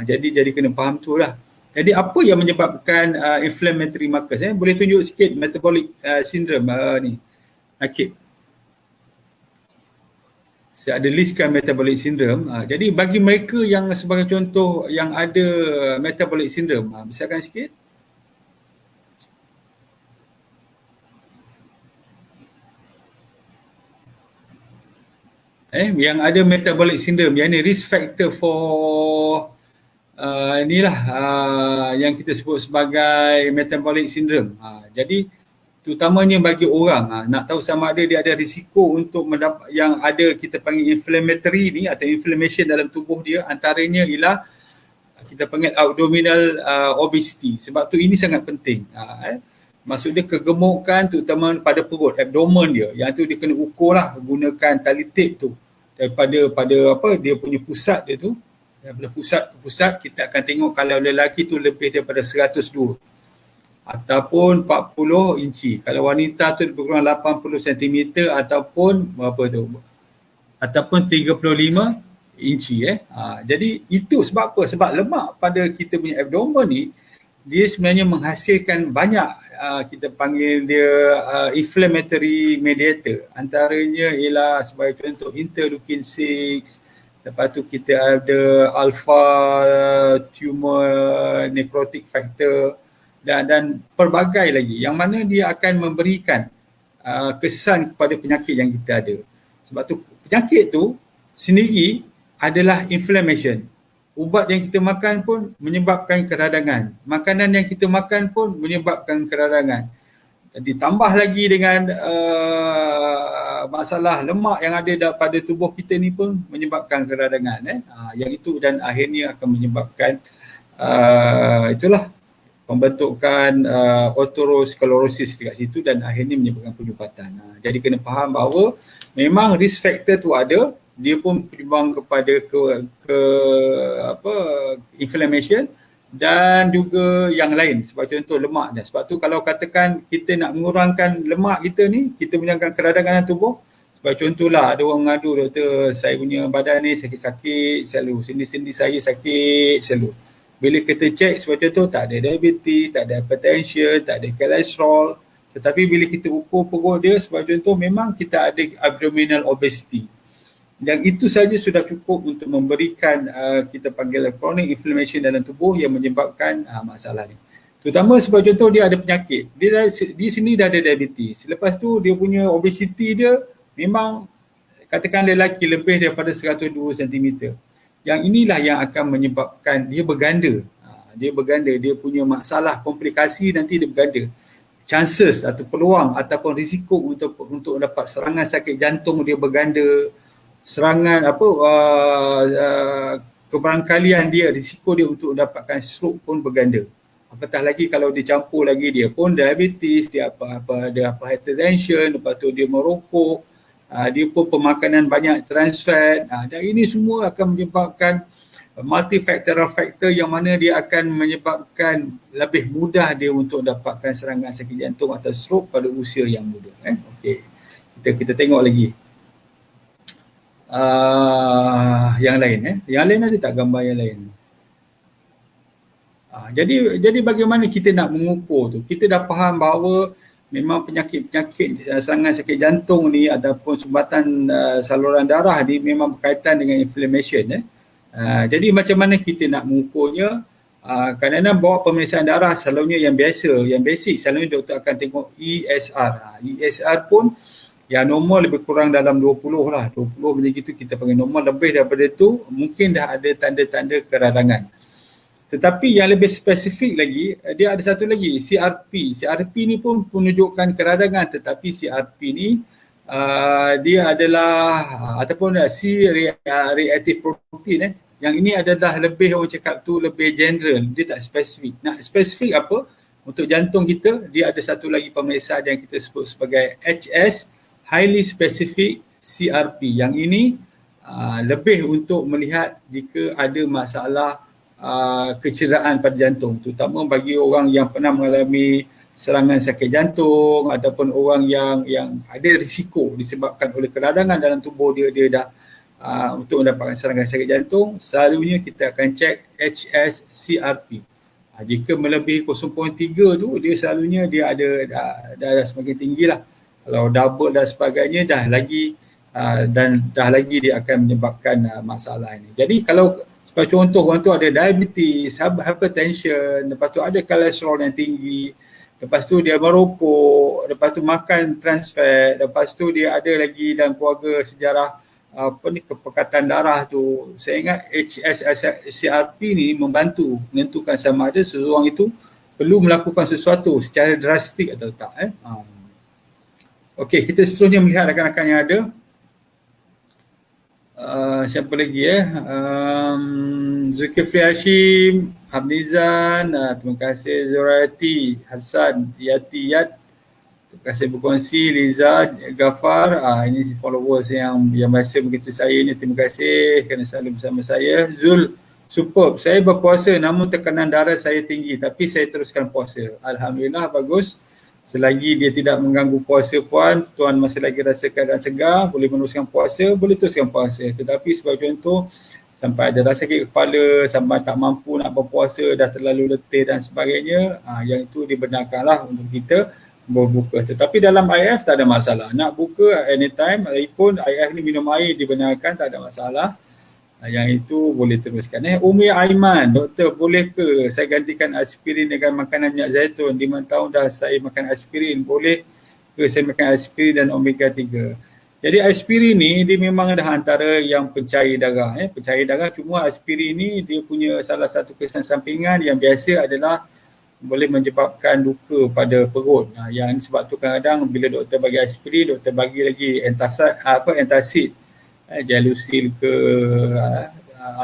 Jadi kena faham tu lah. Jadi apa yang menyebabkan inflammatory markers? Boleh tunjuk sikit metabolic syndrome ni. Akib. Saya ada listkan metabolic syndrome. Jadi bagi mereka yang sebagai contoh yang ada metabolic syndrome, bisarkan sikit. Yang ada metabolic syndrome, yang ni risk factor for inilah yang kita sebut sebagai metabolic syndrome. Jadi terutamanya bagi orang nak tahu sama ada dia ada risiko untuk mendapat yang ada kita panggil inflammatory ni atau inflammation dalam tubuh dia, antaranya ialah kita panggil abdominal obesity. Sebab tu ini sangat penting. Maksud dia kegemukan terutama pada perut, abdomen dia. Yang tu dia kena ukur lah gunakan tali tape tu pada dia punya pusat dia tu. Daripada pusat ke pusat kita akan tengok kalau lelaki tu lebih daripada 102 ataupun 40 inci. Kalau wanita tu lebih kurang 80 cm ataupun berapa tu? Ataupun 35 inci. Jadi itu sebab apa? Sebab lemak pada kita punya abdomen ni dia sebenarnya menghasilkan banyak kita panggil dia inflammatory mediator. Antaranya ialah sebagai contoh interleukin 6. Lepas tu kita ada alpha tumor necrotic factor. dan pelbagai lagi yang mana dia akan memberikan kesan kepada penyakit yang kita ada. Sebab tu penyakit tu sendiri adalah inflammation. Ubat yang kita makan pun menyebabkan keradangan. Makanan yang kita makan pun menyebabkan keradangan. Ditambah lagi dengan masalah lemak yang ada pada tubuh kita ni pun menyebabkan keradangan. Yang itu dan akhirnya akan menyebabkan itulah pembentukan otosklerosis dekat situ dan akhirnya menyebabkan penyumbatan. Jadi kena faham bahawa memang risk factor tu ada, dia pun penyumbang kepada inflammation dan juga yang lain, sebab contoh lemak. Dan sebab tu kalau katakan kita nak mengurangkan lemak kita ni, kita menjaga keradangan dalam tubuh. Sebab contohlah ada orang mengadu, doktor saya punya badan ni sakit-sakit selalu, sendi-sendi saya sakit selalu. Bila kita cek sebab contoh tak ada diabetes, tak ada hypertension, tak ada kolesterol, tetapi bila kita ukur perut dia sebab contoh memang kita ada abdominal obesity. Dan itu saja sudah cukup untuk memberikan kita panggil chronic inflammation dalam tubuh yang menyebabkan masalah ni. Terutama sebab contoh dia ada penyakit. Di sini dah ada diabetes. Lepas tu dia punya obesity dia memang katakan lelaki lebih daripada 102 cm. Yang inilah yang akan menyebabkan dia berganda. Dia berganda, dia punya masalah komplikasi nanti dia berganda. Chances atau peluang ataupun risiko untuk dapat serangan sakit jantung dia berganda. Serangan kebarangkalian dia, risiko dia untuk dapatkan stroke pun berganda. Apatah lagi kalau dicampur lagi dia pun diabetes, dia dia hypertension, lepas tu dia merokok, dia pun pemakanan banyak trans fat. Dan ini semua akan menyebabkan multifactorial factor yang mana dia akan menyebabkan lebih mudah dia untuk dapatkan serangan sakit jantung atau stroke pada usia yang muda. Okey. Kita tengok lagi. Yang lain yang lain ada tak gambar yang lain? Jadi bagaimana kita nak mengukur tu? Kita dah faham bahawa memang penyakit-penyakit serangan sakit jantung ni ataupun sumbatan saluran darah ni memang berkaitan dengan inflammation. Jadi macam mana kita nak mengukurnya? Kadang-kadang bawa pemeriksaan darah selalunya yang biasa, yang basic, selalunya doktor akan tengok ESR. ESR pun yang normal lebih kurang dalam 20 lah. 20 macam itu kita panggil normal. Lebih daripada tu mungkin dah ada tanda-tanda keradangan. Tetapi yang lebih spesifik lagi, dia ada satu lagi, CRP. CRP ni pun menunjukkan keradangan, tetapi CRP ni dia adalah ataupun C-reactive protein. Yang ini adalah lebih orang cakap tu lebih general, dia tak spesifik. Nak spesifik apa? Untuk jantung kita, dia ada satu lagi pemeriksaan yang kita sebut sebagai HS, highly specific CRP. Yang ini lebih untuk melihat jika ada masalah kecederaan pada jantung, terutama bagi orang yang pernah mengalami serangan sakit jantung ataupun orang yang ada risiko disebabkan oleh keradangan dalam tubuh dia dah untuk mendapatkan serangan sakit jantung. Selalunya kita akan cek HSCRP. Jika melebihi 0.3 tu dia selalunya dia ada dah semakin tinggi lah. Kalau double dan sebagainya dah lagi dia akan menyebabkan masalah ini. Jadi kalau contoh orang tu ada diabetes, hypertension, lepas tu ada kolesterol yang tinggi, lepas tu dia merokok, lepas tu makan trans fat, lepas tu dia ada lagi dalam keluarga sejarah kepekatan darah tu. Saya ingat HSCRP ni membantu menentukan sama ada seseorang itu perlu melakukan sesuatu secara drastik atau tak. Okey, kita seterusnya melihat rakan-rakan yang ada. Siapa lagi Zulkifli Hashim, Hamnizan, terima kasih. Zurayati, Hassan, Yati Yat, terima kasih berkongsi. Liza, Gafar, ini followers yang biasa begitu saya ni, terima kasih kerana selalu bersama saya. Zul, superb, saya berpuasa namun tekanan darah saya tinggi tapi saya teruskan puasa. Alhamdulillah, bagus. Selagi dia tidak mengganggu puasa puan, tuan masih lagi rasa keadaan segar, boleh meneruskan puasa, boleh teruskan puasa. Tetapi sebagai contoh, sampai ada rasa sakit kepala, sampai tak mampu nak berpuasa, dah terlalu letih dan sebagainya, yang itu dibenarkanlah untuk kita berbuka. Tetapi dalam IF tak ada masalah. Nak buka anytime, lagipun IF ni minum air dibenarkan, tak ada masalah. Yang itu boleh teruskan. Umi Aiman, doktor, boleh ke saya gantikan aspirin dengan makanan minyak zaitun? 5 tahun dah saya makan aspirin. Boleh ke saya makan aspirin dan omega 3? Jadi aspirin ni dia memang dah antara yang pencair darah. Pencair darah, cuma aspirin ni dia punya salah satu kesan sampingan yang biasa adalah boleh menyebabkan luka pada perut. Yang sebab tu kadang-kadang bila doktor bagi aspirin, doktor bagi lagi antacid, Gelusil ke,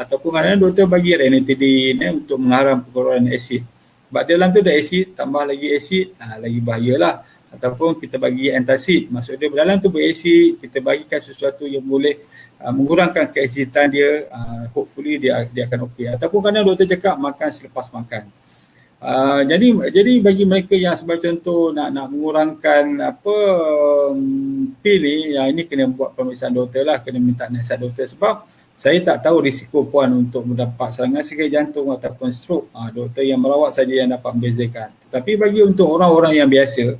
ataupun kadang-kadang doktor bagi ranitidine untuk mengharam pengeluaran asid. Sebab dalam tu ada asid, tambah lagi asid, lagi bahayalah. Ataupun kita bagi antacid, maksud dia dalam tu berasid, kita bagikan sesuatu yang boleh mengurangkan keasidan dia, hopefully dia akan okey. Ataupun kadang doktor cakap makan selepas makan. Jadi bagi mereka yang sebagai contoh nak mengurangkan pil ni, ini kena buat pemeriksaan doktor lah, kena minta nasihat doktor, sebab saya tak tahu risiko puan untuk mendapat serangan serangan jantung ataupun stroke. Doktor yang merawat saja yang dapat membezakan. Tetapi bagi untuk orang-orang yang biasa,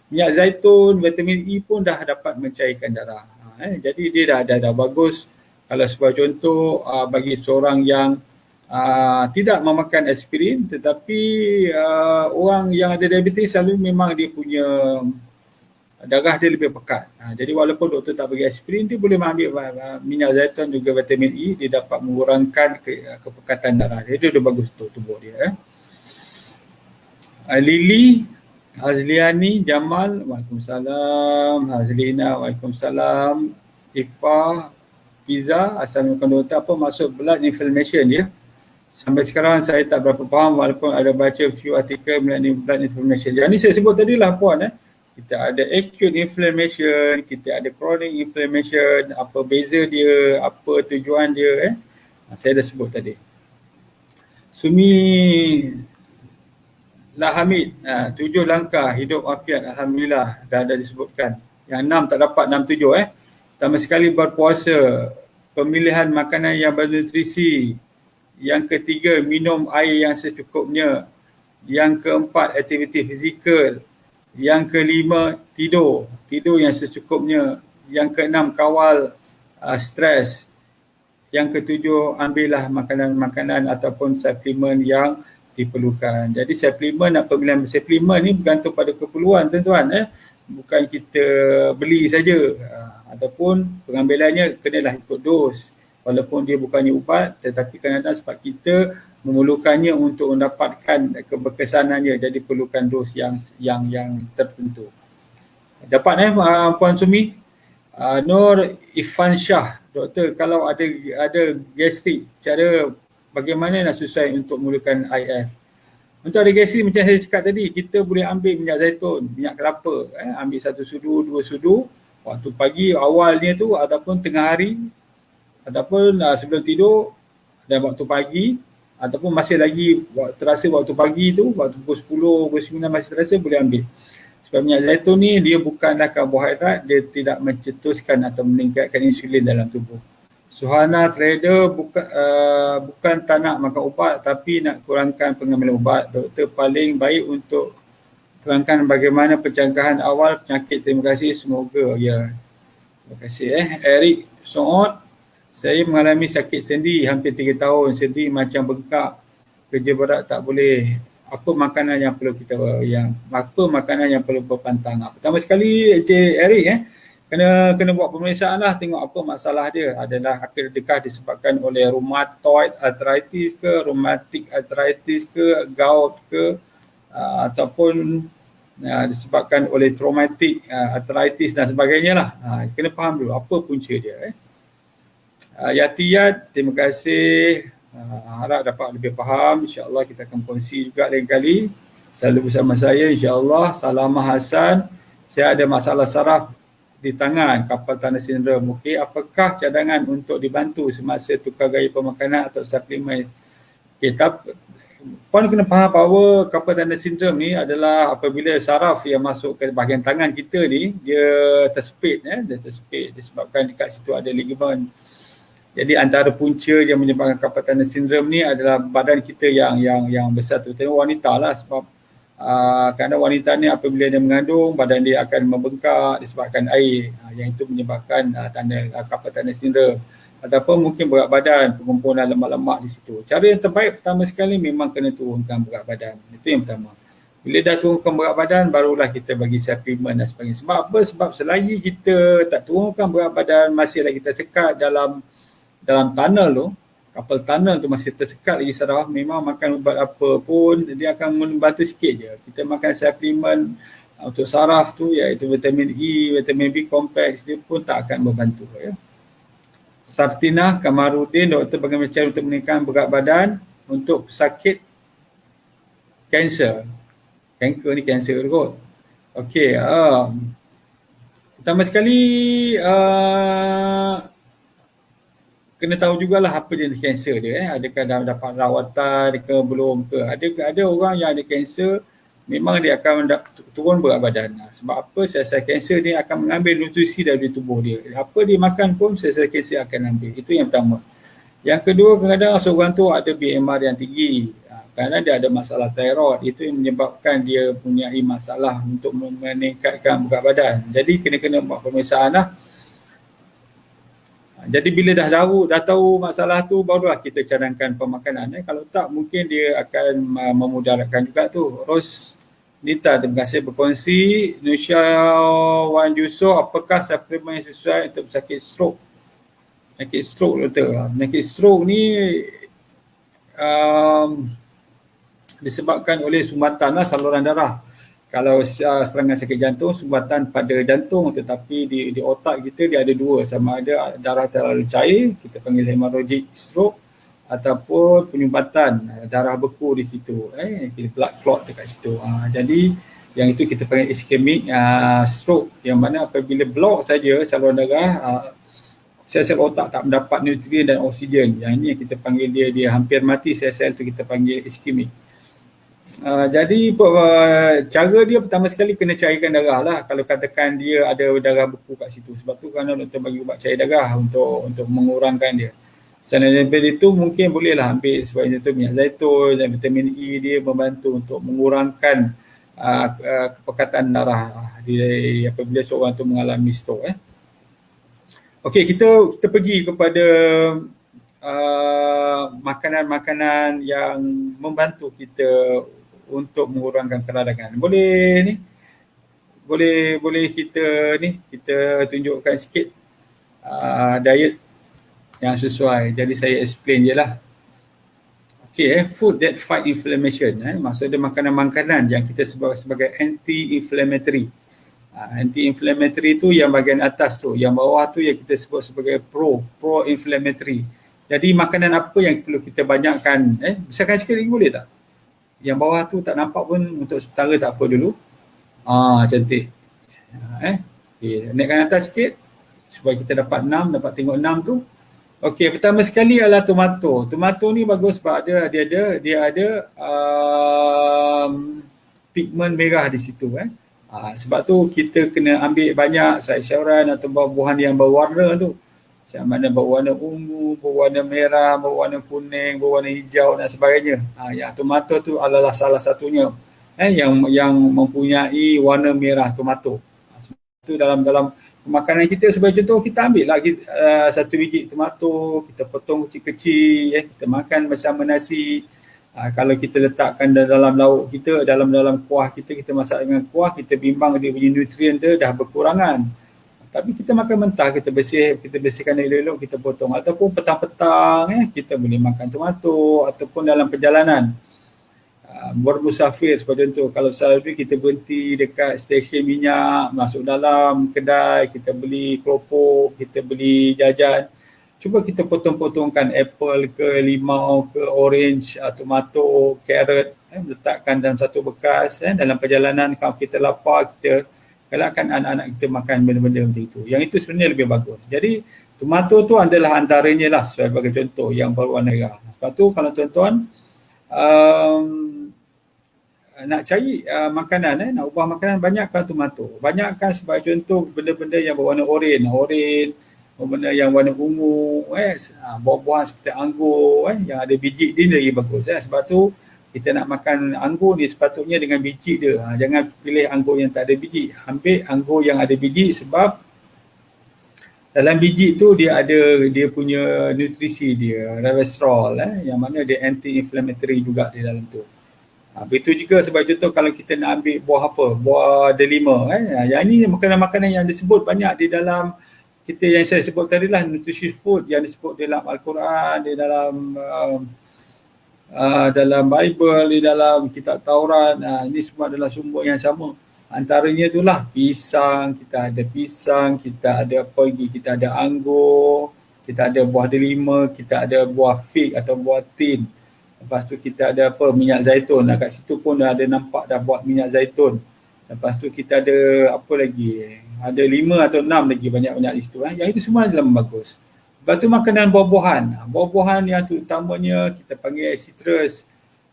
minyak zaitun, vitamin E pun dah dapat mencairkan darah. Jadi dia dah bagus. Kalau sebagai contoh bagi seorang yang tidak memakan aspirin, tetapi orang yang ada diabetes selalu memang dia punya darah dia lebih pekat. Jadi walaupun doktor tak bagi aspirin, dia boleh mengambil minyak zaitun juga vitamin E, dia dapat mengurangkan kepekatan darah dia. Dia bagus untuk tubuh dia. Lily, Hazliani, Jamal, Waalaikumsalam. Hazlina, Waalaikumsalam. Ifa, Pizza, Assalamualaikum doktor. Apa maksud blood inflammation ya? Sampai sekarang saya tak berapa faham walaupun ada baca few artikel mengenai blood inflammation. Yang ni saya sebut tadi lah puan. Kita ada acute inflammation, kita ada chronic inflammation, apa beza dia, apa tujuan dia. Saya dah sebut tadi. Sumi Lahamid, 7 langkah hidup afiat, Alhamdulillah dah disebutkan. Yang 6 tak dapat, 6, 7. Pertama sekali berpuasa, pemilihan makanan yang bernutrisi. Yang ketiga, minum air yang secukupnya. Yang keempat, aktiviti fizikal. Yang kelima, tidur yang secukupnya. Yang keenam, kawal stres. Yang ketujuh, ambillah makanan-makanan ataupun suplemen yang diperlukan. Jadi suplemen, pemilihan suplemen ni bergantung pada keperluan tuan-tuan. Bukan kita beli saja. Ataupun pengambilannya kenalah ikut dos. Walaupun dia bukannya ubat, tetapi kadang-kadang sebab kita memerlukannya untuk mendapatkan keberkesanannya, jadi perlukan dos yang tertentu. Dapat Puan Sumi? Nur Ifan Shah, doktor, kalau ada gastrik, cara bagaimana nak susai untuk memulakan IF? Untuk ada gastrik macam saya cakap tadi, kita boleh ambil minyak zaitun, minyak kelapa, ambil 1 sudu, 2 sudu, waktu pagi awalnya tu ataupun tengah hari, ataupun sebelum tidur dan waktu pagi, ataupun masih lagi terasa waktu pagi tu, waktu pukul 10, pukul 9 masih terasa, boleh ambil. Sebab minyak zaitun ni dia bukanlah karbohidrat, dia tidak mencetuskan atau meningkatkan insulin dalam tubuh. Suhana trader bukan tak nak makan ubat tapi nak kurangkan pengambilan ubat. Doktor paling baik untuk terangkan bagaimana pencegahan awal penyakit. Terima kasih, semoga ya. Terima kasih. Eric Soot, saya mengalami sakit sendi hampir 3 tahun. Sendi macam bengkak. Kerja berat tak boleh. Apa makanan yang perlu berpantang? Pertama sekali Encik Eric kena buat pemeriksaan lah, tengok apa masalah dia. Adalah adakah disebabkan oleh rheumatoid arthritis ke, rheumatic arthritis ke, gout ke, ataupun disebabkan oleh traumatic arthritis dan sebagainya lah. Kena faham dulu apa punca dia. Yatiyat, terima kasih. Harap dapat lebih faham. InsyaAllah kita akan kongsi juga lain kali. Selalu bersama saya insyaAllah. Salamah Hassan. Saya ada masalah saraf di tangan, carpal tunnel syndrome. Okey, apakah cadangan untuk dibantu semasa tukar gaya pemakanan atau suplemen? Okey, puan kena faham bahawa carpal tunnel syndrome ni adalah apabila saraf yang masuk ke bahagian tangan kita ni, dia tersepit. Dia tersepit disebabkan dekat situ ada ligamen. Jadi antara punca yang menyebabkan carpal tunnel syndrome ni adalah badan kita yang besar tu. Tengok wanita lah, sebab kerana wanita ni apabila dia mengandung, badan dia akan membengkak disebabkan air. Yang itu menyebabkan carpal tunnel syndrome. ataupun mungkin berat badan, pengumpulan lemak-lemak di situ. Cara yang terbaik pertama sekali memang kena turunkan berat badan. Itu yang pertama. Bila dah turunkan berat badan, barulah kita bagi suplemen dan sebagainya. Sebab apa? Sebab selagi kita tak turunkan berat badan, masih lagi kita sekat dalam tunnel tu, kapal tunnel tu masih tersekat lagi saraf, memang makan ubat apa pun, dia akan membantu sikit je. Kita makan suplemen untuk saraf tu, iaitu vitamin E, vitamin B kompleks, dia pun tak akan membantu. Ya. Sartinah Kamarudin, doktor bagaimana cara untuk meningkatkan berat badan untuk pesakit kanser. Kanker ni kanser kot. Okey, pertama sekali kena tahu jugalah apa jenis kanser dia. Adakah dah dapat rawatan ke belum ke. Ada orang yang ada kanser, memang dia akan turun berat badan. Sebab apa? Sel-sel kanser dia akan mengambil nutrisi dari tubuh dia. Apa dia makan pun sel-sel kanser akan ambil. Itu yang pertama. Yang kedua, kadang-kadang seorang tu ada BMR yang tinggi. Kerana dia ada masalah thyroid, itu yang menyebabkan dia punya masalah untuk meningkatkan berat badan. Jadi kena buat pemeriksaan lah. Jadi bila dah tahu masalah tu, barulah kita cadangkan pemakanan. Kalau tak, mungkin dia akan memudaratkan juga tu. Nita, terima kasih berkongsi. Nusya Wan Yusof, apakah suplemen yang sesuai untuk pesakit stroke? Penyakit stroke, doktor. Penyakit stroke ni disebabkan oleh sumbatan lah, saluran darah. Kalau serangan sakit jantung, sumbatan pada jantung, tetapi di otak kita dia ada dua, sama ada darah terlalu cair, kita panggil hemorrhagic stroke, ataupun penyumbatan darah beku di situ, kita blood clot dekat situ. Jadi yang itu kita panggil ischemic stroke, yang mana apabila block saja saluran darah, sel-sel otak tak mendapat nutrien dan oksigen. Yang ini yang kita panggil dia hampir mati, sel-sel itu kita panggil ischemic. Jadi cara dia pertama sekali kena cairkan darah lah. Kalau katakan dia ada darah beku kat situ, sebab tu kerana doktor bagi ubat cair darah untuk mengurangkan dia. Selain daripada itu, mungkin bolehlah ambil sebagai contoh minyak zaitun dan vitamin E, dia membantu untuk mengurangkan kepekatan darah apabila seorang tu mengalami stroke. Okey, kita pergi kepada makanan-makanan yang membantu kita untuk mengurangkan keradangan. Boleh kita tunjukkan sikit diet yang sesuai. Jadi saya explain je lah. Okey, food that fight inflammation. Maksudnya makanan-makanan yang kita sebut sebagai anti-inflammatory. Anti-inflammatory tu yang bahagian atas tu, yang bawah tu yang kita sebut sebagai pro-inflammatory. Jadi makanan apa yang perlu kita banyakkan? Besarkan sikit lagi boleh tak? Yang bawah tu tak nampak pun, untuk sementara tak apa dulu. Cantik. Okay, naikkan atas sikit supaya kita dapat tengok 6 tu. Okey, pertama sekali adalah tomato. Tomato ni bagus sebab dia ada pigmen merah di situ. Sebab tu kita kena ambil banyak sayur-sayuran atau buah-buahan yang berwarna tu. Sama ada berwarna ungu, berwarna merah, berwarna kuning, berwarna hijau dan sebagainya. Ya, tomato tu adalah salah satunya yang mempunyai warna merah tomato. Sebab tu dalam makanan kita, sebagai contoh, kita ambil lah satu biji tomato, kita potong kecil-kecil, kita makan bersama nasi. Kalau kita letakkan dalam lauk kita, dalam kuah kita masak dengan kuah, kita bimbang dia punya nutrien tu dah berkurangan. Tapi kita makan mentah, kita bersihkan elok-elok, kita potong. Ataupun petang-petang kita boleh makan tomato, ataupun dalam perjalanan. Bermusafir, seperti contoh, kalau selalu kita berhenti dekat stesen minyak, masuk dalam kedai, kita beli keropok, kita beli jajan, cuba kita potong-potongkan apple ke limau ke orange, tomato, carrot, letakkan dalam satu bekas. Dalam perjalanan, kalau kita lapar, kita galakkan anak-anak kita makan benda-benda macam itu. Yang itu sebenarnya lebih bagus. Jadi tomato tu adalah antaranya lah, sebagai contoh yang berwarna merah. Sebab tu kalau tuan-tuan nak cari makanan, nak ubah makanan, banyakkan tomato. Banyakkan sebagai contoh benda-benda yang berwarna oranye, benda yang warna ungu, buah-buahan seperti anggur, yang ada biji dia lagi bagus. Sebab tu kita nak makan anggur ni sepatutnya dengan biji dia. Jangan pilih anggur yang tak ada biji. Ambil anggur yang ada biji, sebab Dalam biji tu dia ada dia punya nutrisi dia, resveratrol yang mana dia anti-inflammatory juga di dalam tu. Begitu juga sebagai contoh kalau kita nak ambil buah apa? Buah delima Yang ini makanan-makanan yang disebut banyak di dalam kita yang saya sebut tadi lah, nutritious food yang disebut dalam Al-Quran, di dalam dalam Bible, di dalam kitab Taurat. Ini semua adalah sumber yang sama. Antaranya itulah pisang, kita ada apa lagi, kita ada anggur, kita ada buah delima, kita ada buah fig atau buah tin. Lepas tu kita ada apa, minyak zaitun. Kat situ pun dah ada nampak dah buat minyak zaitun. Lepas tu kita ada apa lagi, ada 5 atau 6 lagi banyak-banyak di situ. Yang itu semua adalah bagus. Lepas tu makanan buah-buahan. Buah-buahan yang terutamanya kita panggil citrus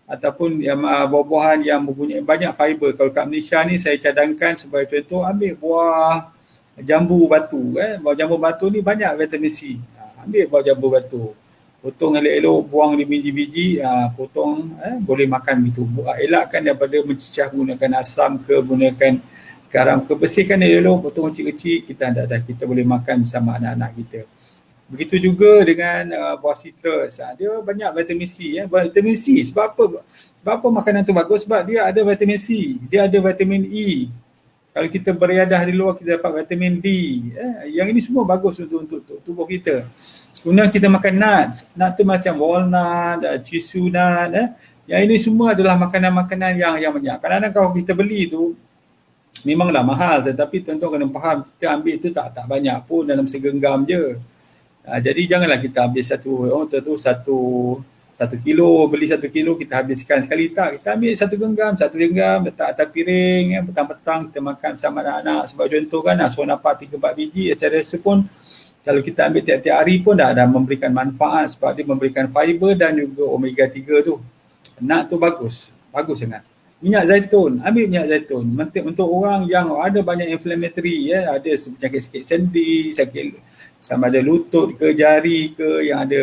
ataupun yang buah-buahan yang mempunyai banyak fiber. Kalau kat Malaysia ni saya cadangkan sebagai contoh, ambil buah jambu batu. Buah jambu batu ni banyak vitamin C. Ambil buah jambu batu. Potong elok-elok, buang di biji-biji, potong, boleh makan begitu. Elakkan daripada mencicah gunakan asam ke, gunakan garam ke, bersihkan elok-elok, potong kecil-kecil, kita boleh makan bersama anak-anak kita. Begitu juga dengan buah citrus. Dia banyak vitamin C. Vitamin C, sebab apa? Sebab apa makanan tu bagus? Sebab dia ada vitamin C, dia ada vitamin E. Kalau kita beriadah di luar, kita dapat vitamin D. Yang ini semua bagus untuk tubuh kita. Kemudian kita makan nuts. Nut tu macam walnut, chisu nut. Yang ini semua adalah makanan-makanan yang banyak. Kadang-kadang kalau kita beli tu, memanglah mahal. Tetapi tuan-tuan kena faham, kita ambil tu tak banyak pun, dalam segenggam je. Jadi janganlah kita ambil satu kilo, beli 1 kilo kita habiskan sekali. Tak, kita ambil satu genggam, letak atas piring, petang-petang kita makan bersama anak-anak. Sebab contoh kan, so nampak 3-4 biji, saya rasa pun kalau kita ambil tiap-tiap hari pun dah memberikan manfaat, sebab dia memberikan fiber dan juga omega 3 tu. Nut tu bagus sangat. Minyak zaitun, ambil minyak zaitun. Untuk orang yang ada banyak inflammatory, ada penyakit sikit sendi, sakit sama ada lutut ke, jari ke, yang ada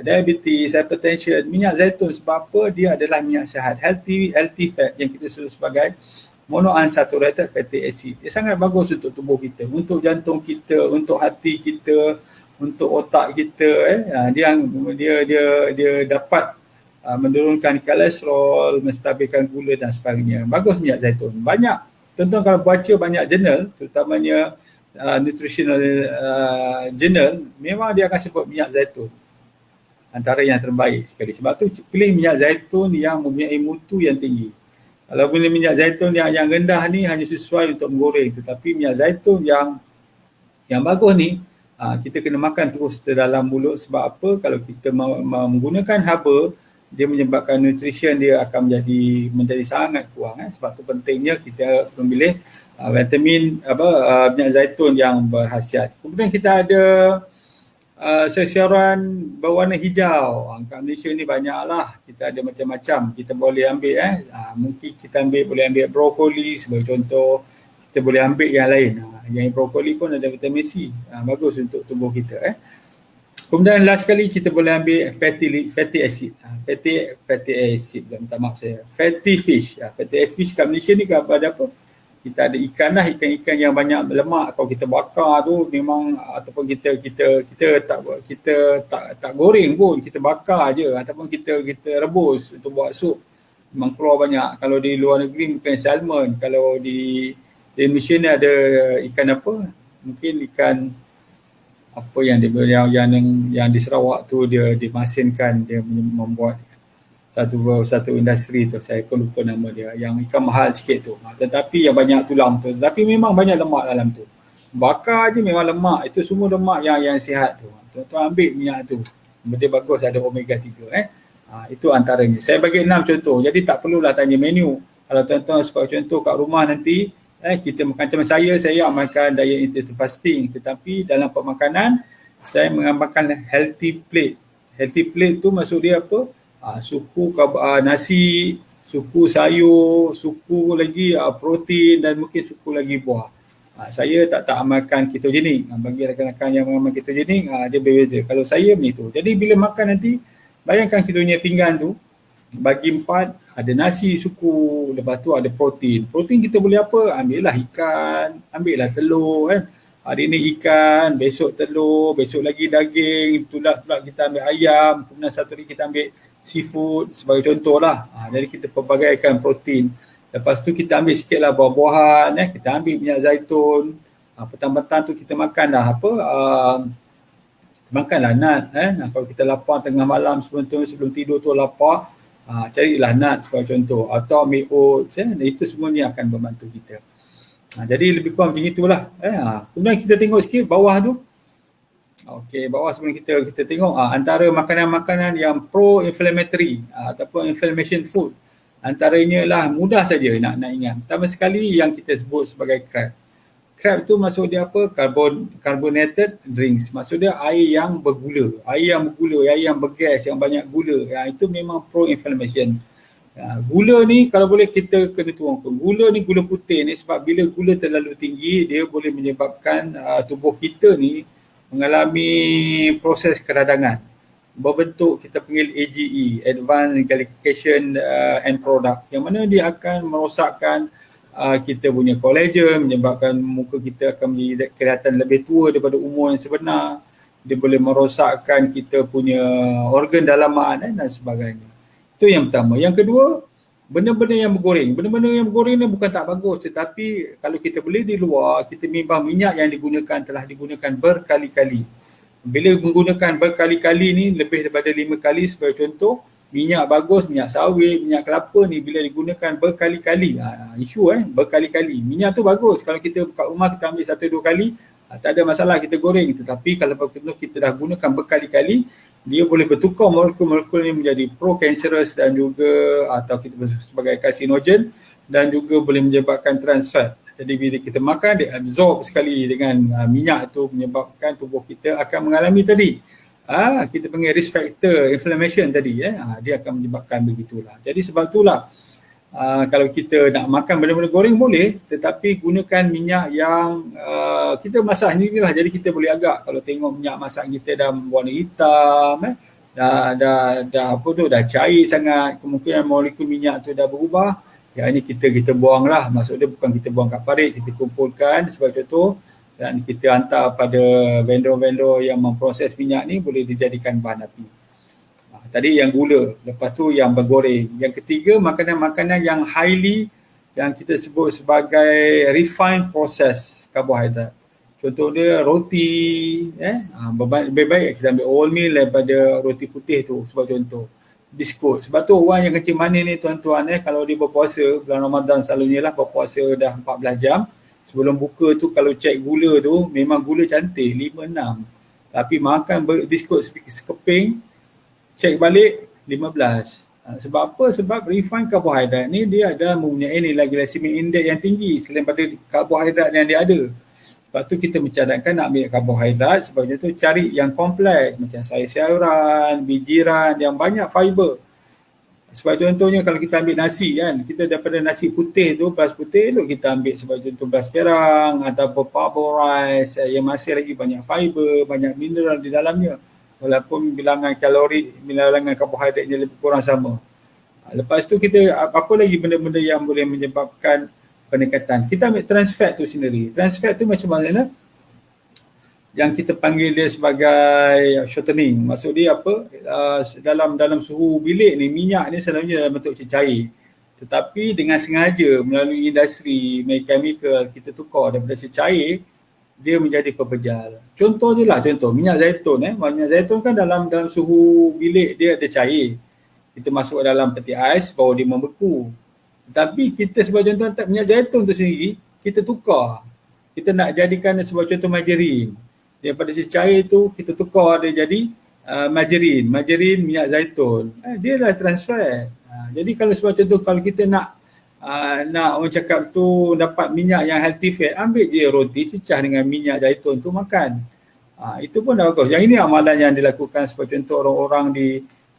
diabetes, hypertension, minyak zaitun sebab apa? Dia adalah minyak sihat, healthy fat yang kita sebut sebagai monounsaturated fatty acid. Dia sangat bagus untuk tubuh kita, untuk jantung kita, untuk hati kita, untuk otak kita. Dia dapat menurunkan kolesterol, menstabilkan gula dan sebagainya. Bagus minyak zaitun. Banyak. Tuan-tuan kalau baca banyak jurnal, terutamanya nutritional journal, memang dia akan sebut minyak zaitun antara yang terbaik sekali. Sebab tu pilih minyak zaitun yang mempunyai mutu yang tinggi. Kalau pilih minyak zaitun yang rendah ni hanya sesuai untuk menggoreng, tetapi minyak zaitun yang bagus ni kita kena makan terus ke dalam mulut. Sebab apa? Kalau kita menggunakan haba, dia menyebabkan nutrition dia akan menjadi sangat kurang. Sebab tu pentingnya kita memilih vitamin minyak zaitun yang berkhasiat. Kemudian kita ada sayuran berwarna hijau. Kat Malaysia ni banyaklah. Kita ada macam-macam. Kita boleh ambil mungkin kita boleh ambil brokoli sebagai contoh. Kita boleh ambil yang lain. Yang brokoli pun ada vitamin C. Bagus untuk tubuh kita. Kemudian last sekali kita boleh ambil fatty acid. Fatty acid, minta maaf saya. Fatty fish. Fatty fish kat Malaysia ni ada apa? Kita ada ikan-ikan yang banyak lemak. Kalau kita bakar tu memang, ataupun kita tak goreng pun, kita bakar je, ataupun kita rebus untuk buat sup, memang keluar banyak. Kalau di luar negeri mungkin salmon. Kalau di Malaysia ni ada ikan apa? Mungkin ikan apa yang di Sarawak tu dia dimasinkan, dia membuat satu industri tu, saya pun lupa nama dia, yang ikan mahal sikit tu, tetapi yang banyak tulang tu, tetapi memang banyak lemak dalam tu. Bakar je memang lemak, itu semua lemak yang sihat tu. Tuan-tuan ambil minyak tu, dia bagus, ada omega 3. Itu antaranya. Saya bagi 6 contoh, jadi tak perlulah tanya menu. Kalau tuan-tuan sebagai contoh kat rumah nanti, kita makan macam saya amalkan diet intermittent fasting, tetapi dalam pemakanan saya mengamalkan healthy plate. Healthy plate tu maksud dia apa? Suku nasi, suku sayur, suku lagi protein, dan mungkin suku lagi buah. Saya tak amalkan ketogenik. Bagi rakan-rakan yang mengamal ketogenik, dia berbeza. Kalau saya begitu. Jadi bila makan nanti, bayangkan kita punya pinggan tu, bagi 4, ada nasi suku, lepas tu ada protein. Protein kita boleh apa? Ambillah ikan, ambillah telur kan. Hari ni ikan, besok telur, besok lagi daging, tulak kita ambil ayam, kemudian satu hari kita ambil seafood sebagai contoh lah. Jadi kita pelbagaikan protein. Lepas tu kita ambil sikit lah buah-buahan, kita ambil minyak zaitun. Petang-petang tu kita makan dah kita makan lah nut. Kalau kita lapar tengah malam sebelum tidur tu lapar, carilah nut sebagai contoh. Atau ambil oats, itu semua ni akan membantu kita. Jadi lebih kurang macam itulah. Kemudian kita tengok sikit bawah tu. Okey, bawah sebelum kita tengok antara makanan-makanan yang pro-inflammatory ataupun inflammation food. Antaranya lah mudah saja nak ingat. Pertama sekali yang kita sebut sebagai crab. Crab tu maksud dia apa? Carbonated drinks. Maksud dia air yang bergula. Air yang bergas, yang banyak gula. Itu memang pro-inflammation. Gula ni kalau boleh kita kena turunkan. Gula ni, gula putih ni, sebab bila gula terlalu tinggi, dia boleh menyebabkan tubuh kita ni mengalami proses keradangan. Berbentuk kita panggil AGE, Advanced Glycation End Product, yang mana dia akan merosakkan kita punya kolagen, menyebabkan muka kita akan menjadi kelihatan lebih tua daripada umur yang sebenar. Dia boleh merosakkan kita punya organ dalaman dan sebagainya. Itu yang pertama. Yang kedua, benda-benda yang bergoreng. Benda-benda yang bergoreng ni bukan tak bagus, tetapi kalau kita beli di luar, kita bimbang minyak yang telah digunakan berkali-kali. Bila menggunakan berkali-kali ni, lebih daripada 5 kali sebagai contoh, minyak bagus, minyak sawit, minyak kelapa ni bila digunakan berkali-kali, berkali-kali. Minyak tu bagus, kalau kita kat rumah kita ambil 1-2 kali, tak ada masalah kita goreng. Tetapi kalau kita dah gunakan berkali-kali, dia boleh bertukar molekul-molekul ini menjadi pro-cancerous dan juga atau kita sebagai karsinogen, dan juga boleh menyebabkan trans fat. Jadi bila kita makan, dia absorb sekali dengan minyak tu, menyebabkan tubuh kita akan mengalami tadi. Kita panggil risk factor inflammation tadi. Dia akan menyebabkan begitulah. Jadi sebab itulah kalau kita nak makan benda-benda goreng boleh, tetapi gunakan minyak yang kita masak sendirilah. Jadi kita boleh agak, kalau tengok minyak masak kita dah warna hitam, dah cair sangat, kemungkinan molekul minyak tu dah berubah, ini kita buanglah. Maksud dia bukan kita buang kat parit, kita kumpulkan sebagai contoh dan kita hantar pada vendor-vendor yang memproses minyak ni, boleh dijadikan bahan api. Tadi yang gula, lepas tu yang bergoreng. Yang ketiga, makanan-makanan yang yang kita sebut sebagai refined process karbohidrat. Contoh dia roti, lebih baik kita ambil wholemeal daripada roti putih tu sebagai contoh. Biskut. Sebab tu orang yang kencing manis ni tuan-tuan, kalau dia berpuasa, bulan Ramadan selalunya lah berpuasa dah 14 jam. Sebelum buka tu kalau cek gula tu, memang gula cantik, 5-6. Tapi makan biskut sekeping, cek balik 15. Sebab apa? Sebab refined karbohidrat ni dia ada mempunyai nilai glycemic index yang tinggi selain pada karbohidrat yang dia ada. Sebab tu kita mencadangkan nak ambil karbohidrat, sebab itu cari yang kompleks macam sayur-sayuran, bijiran yang banyak fiber. Sebab contohnya kalau kita ambil nasi kan, kita daripada nasi putih tu, beras putih tu kita ambil sebagai contoh beras perang ataupun parboiled rice yang masih lagi banyak fiber, banyak mineral di dalamnya. Walaupun bilangan kalori, bilangan karbohidratnya lebih kurang sama. Lepas tu kita apa lagi benda-benda yang boleh menyebabkan peningkatan. Kita ambil trans fat tu sendiri. Trans fat tu macam mana? Yang kita panggil dia sebagai shortening. Maksud dia apa? Dalam suhu bilik ni, minyak ni selalunya dalam bentuk cair. Tetapi dengan sengaja melalui industri chemical, kita tukar daripada cair, dia menjadi pepejal. Contoh je lah, minyak zaitun. Minyak zaitun kan dalam suhu bilik dia ada cair. Kita masuk dalam peti ais, baru dia membeku. Tetapi kita sebagai contoh minyak zaitun tu sendiri, kita tukar. Kita nak jadikan sebagai contoh margarin. Daripada cair tu, kita tukar dia jadi margarin minyak zaitun. Dia dah transfer. Jadi kalau sebagai contoh, kalau kita nak orang cakap tu dapat minyak yang healthy fat, ambil je roti cecah dengan minyak zaitun tu makan. Itu pun dah bagus. Yang ini amalan yang dilakukan sebagai contoh orang-orang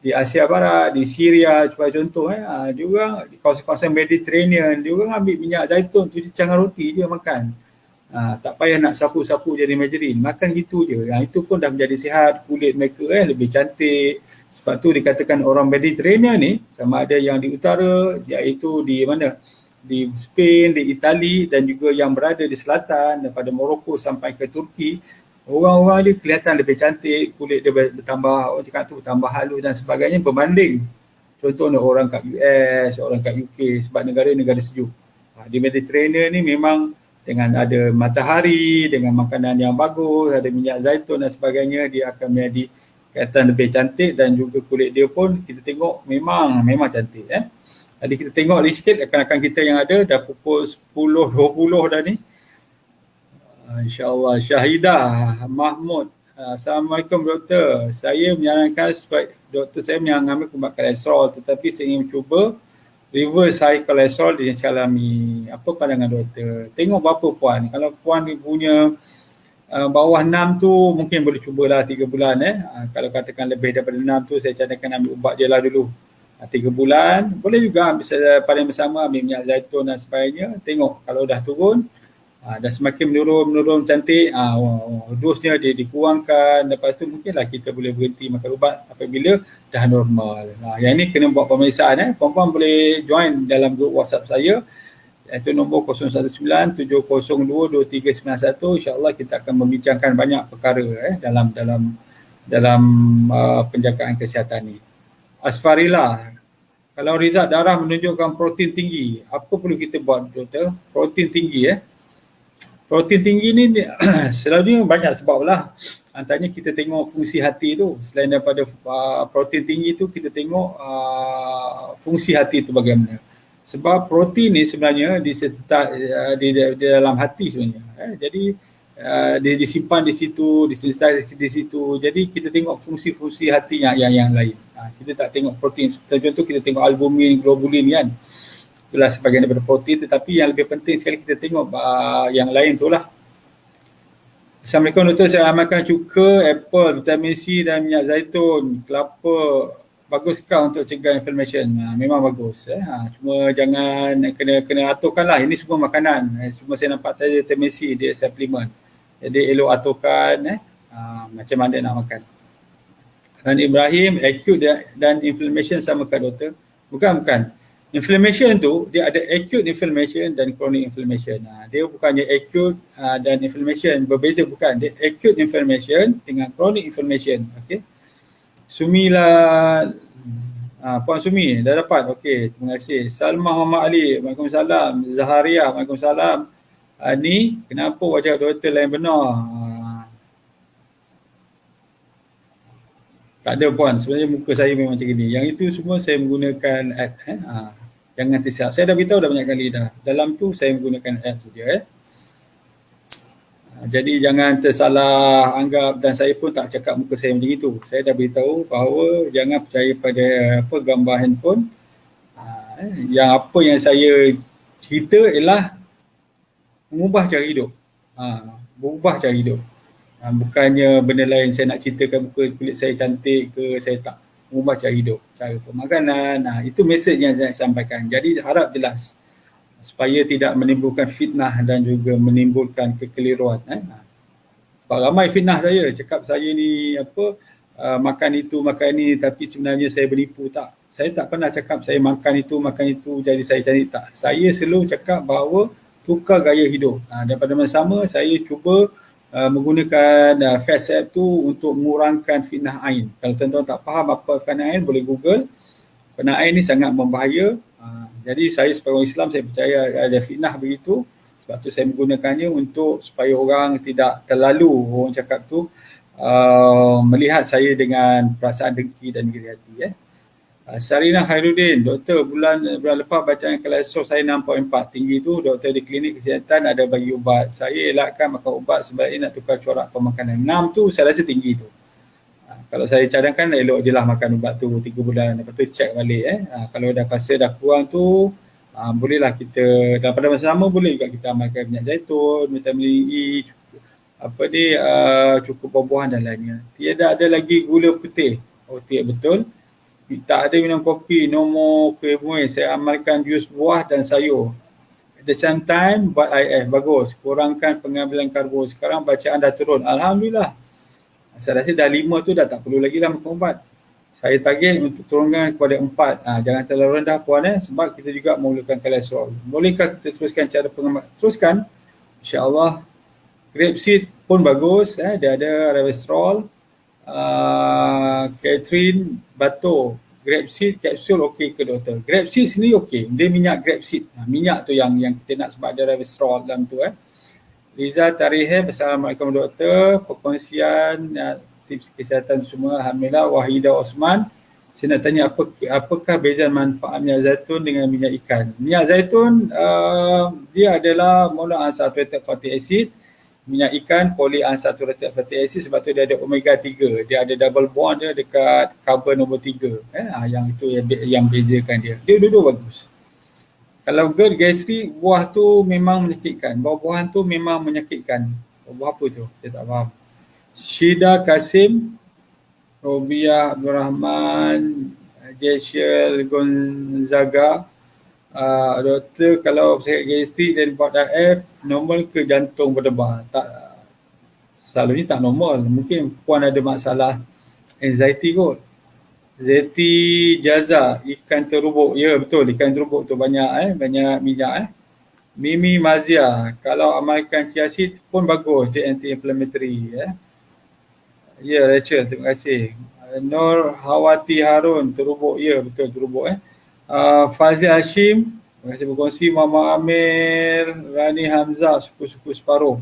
di Asia Barat, di Syria sebagai contoh. Dia orang di kawasan-kawasan Mediterranean, dia orang ambil minyak zaitun tu cecah dengan roti je makan. Tak payah nak sapu-sapu jadi margarin, makan gitu je. Itu pun dah menjadi sihat, kulit mereka lebih cantik. Sebab tu dikatakan orang Mediterranean ni, sama ada yang di utara, iaitu di mana? di Spain, di Itali dan juga yang berada di selatan daripada Morocco sampai ke Turki, orang-orang dia kelihatan lebih cantik, kulit dia bertambah, orang cakap tu bertambah halus dan sebagainya berbanding contohnya orang kat US, orang kat UK sebab negara-negara sejuk. Di Mediterranean ni memang dengan ada matahari, dengan makanan yang bagus, ada minyak zaitun dan sebagainya, dia akan menjadi kelihatan lebih cantik dan juga kulit dia pun kita tengok memang cantik. Jadi kita tengok lagi sikit rakan-rakan kita yang ada dah pukul 10.20 dah ni. InsyaAllah. Syahidah Mahmud. Assalamualaikum doktor. Saya menyarankan supaya doktor saya mengambil ubat kolesterol tetapi saya ingin cuba reverse high kolesterol dengan cara alami. Apa pandangan doktor? Tengok berapa puan. Kalau puan ni punya bawah 6 tu mungkin boleh cubalah 3 bulan. Kalau katakan lebih daripada 6 tu saya cadangkan ambil ubat je lah dulu. 3 bulan. Boleh juga bisa pada yang bersama ambil minyak zaitun dan sebagainya. Tengok kalau dah turun dan semakin menurun cantik, dosnya dia dikurangkan, lepas tu mungkinlah kita boleh berhenti makan ubat apabila dah normal. Yang ni kena buat pemeriksaan. Puan-puan boleh join dalam grup WhatsApp saya, iaitu nombor 019-702-2391. InsyaAllah kita akan membincangkan banyak perkara dalam penjagaan kesihatan ni. Asfarila, kalau result darah menunjukkan protein tinggi, apa perlu kita buat doktor? Protein tinggi Protein tinggi ni selalunya banyak sebab lah. Antaranya kita tengok fungsi hati tu. Selain daripada protein tinggi tu, kita tengok fungsi hati tu bagaimana. Sebab protein ni sebenarnya di dalam hati sebenarnya. Jadi dia disimpan di situ, disintetis di situ. Jadi kita tengok fungsi-fungsi hati yang lain. Kita tak tengok protein. Contoh kita tengok albumin, globulin kan. Itulah sebahagian daripada protein, tetapi yang lebih penting sekali kita tengok yang lain tu lah. Assalamualaikum doktor, saya amalkan cuka, apple, vitamin C dan minyak zaitun, kelapa, baguskah untuk cegah inflammation? Memang bagus. Cuma jangan kena aturkan lah, ini semua makanan. Semua saya nampak tadi vitamin C, dia suplemen. Jadi elok aturkan macam mana nak makan. Dan Ibrahim, acute dan inflammation sama ke doktor? Bukan. Inflammation tu, dia ada acute inflammation dan chronic inflammation. Dia bukannya acute dan inflammation, berbeza bukan. Dia acute inflammation dengan chronic inflammation. Okay. Sumila, Puan Sumi, dah dapat? Okey, terima kasih. Salma Muhammad Ali, Waalaikumsalam. Zaharia, Waalaikumsalam. Ni, kenapa wajah doktor lain benar? Tak ada puan, sebenarnya muka saya memang macam ni. Yang itu semua saya menggunakan app. Jangan tersilap. Saya dah beritahu dah banyak kali dah. Dalam tu saya menggunakan app saja. Jadi jangan tersalah anggap, dan saya pun tak cakap muka saya macam itu. Saya dah beritahu bahawa jangan percaya pada gambar handphone. Yang apa yang saya cerita ialah mengubah cara hidup. Berubah cara hidup. Bukannya benda lain saya nak ceritakan muka kulit saya cantik ke, saya tak. Mengubah cara hidup, cara pemakanan. Itu mesej yang saya sampaikan. Jadi harap jelas supaya tidak menimbulkan fitnah dan juga menimbulkan kekeliruan. Sebab ramai fitnah saya, cakap saya ni makan itu, makan ini, tapi sebenarnya saya bernipu. Tak. Saya tak pernah cakap saya makan itu jadi saya cantik. Tak. Saya selalu cakap bahawa tukar gaya hidup. Daripada masa sama saya cuba menggunakan fast app tu untuk mengurangkan fitnah ain. Kalau tuan-tuan tak faham apa fitnah ain, boleh google. Fitnah ain ni sangat membahaya. Jadi saya sebagai orang Islam, saya percaya ada fitnah begitu. Sebab tu saya menggunakannya untuk supaya orang tidak terlalu, orang cakap tu, melihat saya dengan perasaan dengki dan iri hati. Sarina Khairuddin, doktor, bulan lepas bacaan kolesterol saya 6.4, tinggi tu doktor di klinik kesihatan ada bagi ubat. Saya elakkan makan ubat sebab nak tukar corak pemakanan. 6 tu saya rasa tinggi tu. Kalau saya cadangkan elok je lah makan ubat tu 3 bulan, lepas tu check balik. Kalau dah rasa dah kurang tu, bolehlah kita, dan pada masa sama boleh juga kita amalkan minyak zaitun, vitamin E, cukup buah-buahan dan lainnya. Tiada ada lagi gula putih. Tidak betul. Tak ada minum kopi, no more kuih muih. Saya amalkan jus buah dan sayur. At the same time, buat IF. Bagus. Kurangkan pengambilan karbo. Sekarang bacaan dah turun. Alhamdulillah. Saya rasa dah 5 tu dah tak perlu lagi lah makan ubat. Saya target untuk turunkan kepada 4. Jangan terlalu rendah puan sebab kita juga memerlukan kolesterol. Bolehkah kita teruskan cara pengamat? Teruskan. InsyaAllah. Grapeseed pun bagus. Dia ada resveratrol. Catherine Bato. Grapeseed kapsul okey ke doktor? Grapeseed sendiri okey. Dia minyak grapeseed. Minyak tu yang kita nak sebab ada resveratrol dalam tu. Liza Tarihib, Assalamualaikum doktor. Perkongsian tips kesihatan semua. Alhamdulillah. Wahidah Osman. Saya nak tanya apakah beza manfaat minyak zaitun dengan minyak ikan? Minyak zaitun dia adalah monounsaturated fatty acid. Minyak ikan polyunsaturated fatty acid sebab tu dia ada omega 3. Dia ada double bond dia dekat carbon nombor 3. Yang itu yang bezakan dia. Dia dua-dua bagus. Kalau GERD gastrik, buah tu memang menyakitkan. Buah-buahan tu memang menyakitkan. Buah apa tu? Saya tak faham. Syida Kasim, Robiah Abdul Rahman, Jeshel Gonzaga. Doktor, kalau sakit gastrik dan buat F, normal ke jantung berdebar? Tak, selalunya tak normal. Mungkin puan ada masalah anxiety kot. Zeti Jaza, ikan terubuk. Ya betul, ikan terubuk tu banyak minyak. Mimi Mazia, kalau amalkan chia seed pun bagus, dia anti-inflammatory. Ya Rachel, terima kasih. Nur Hawati Harun, terubuk. Ya betul, terubuk. Fazli Hashim, terima kasih berkongsi. Mama Amir, Rani Hamzah, suku-suku separuh.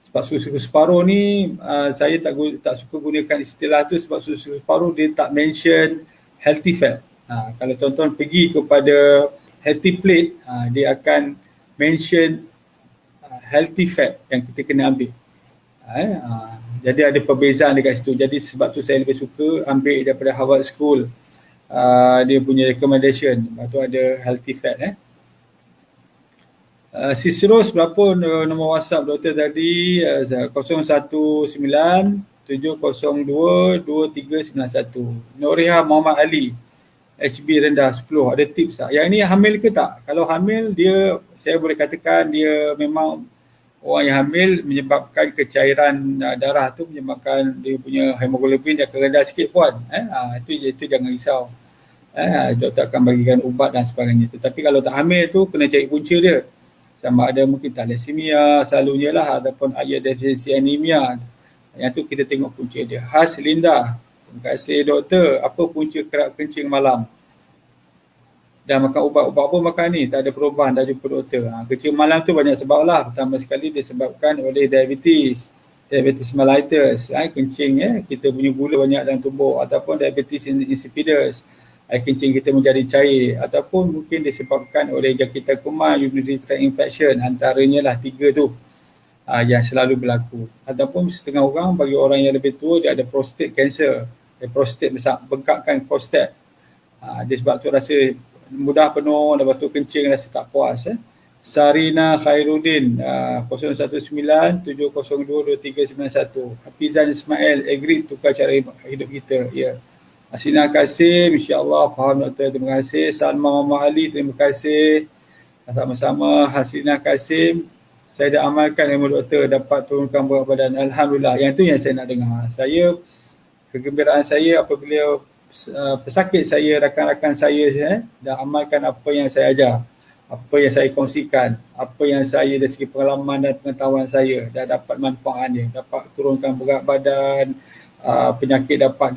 Sebab susu separuh ni saya tak suka gunakan istilah tu sebab susu separuh dia tak mention healthy fat. Kalau tuan-tuan pergi kepada healthy plate, dia akan mention healthy fat yang kita kena ambil. Jadi ada perbezaan dekat situ. Jadi sebab tu saya lebih suka ambil daripada Harvard School. Dia punya recommendation. Lepas tu ada healthy fat. Sisros berapa nombor WhatsApp doktor tadi? 012-702-2391. Noriha Muhammad Ali, HB rendah 10. Ada tips tak? Yang ini hamil ke tak? Kalau hamil, saya boleh katakan dia memang orang yang hamil menyebabkan kecairan darah tu, menyebabkan dia punya hemoglobin dia akan rendah sikit puan. Itu jangan risau. Doktor akan bagikan ubat dan sebagainya. Tetapi kalau tak hamil tu, kena cari punca dia. Sama ada mungkin thalassemia selalunya lah ataupun iron deficiency anemia. Yang tu kita tengok punca dia. Has Linda, terima kasih doktor. Apa punca kerap kencing malam? Dah makan ubat-ubat apa makan ni? Tak ada perubahan, dah jumpa doktor. Kencing malam tu banyak sebab lah. Pertama sekali disebabkan oleh diabetes mellitus. Kencing kita punya gula banyak dalam tubuh, ataupun diabetes insipidus. Air kencing kita menjadi cair, ataupun mungkin disebabkan oleh jangkitan kuman, urinary tract infection. Antaranya lah 3 tu yang selalu berlaku. Ataupun setengah orang, bagi orang yang lebih tua, dia ada prostate cancer. Prostate besar, bengkakkan prostate. Dia sebab tu rasa mudah penuh, lepas tu kencing rasa tak puas. Sarina Khairuddin, 019-702-2391. Hafizan Ismail, agree tukar cara hidup kita. Ya. Asina Kasim, insyaAllah faham doktor, terima kasih. Salma Muhammad Ali, terima kasih. Sama-sama. Hasina Kasim, saya dah amalkan ilmu doktor, dapat turunkan berat badan. Alhamdulillah, yang tu yang saya nak dengar. Kegembiraan saya apabila pesakit saya, rakan-rakan saya dah amalkan apa yang saya ajar, apa yang saya kongsikan, apa yang saya dari segi pengalaman dan pengetahuan saya, dah dapat manfaatnya, dapat turunkan berat badan, penyakit dapat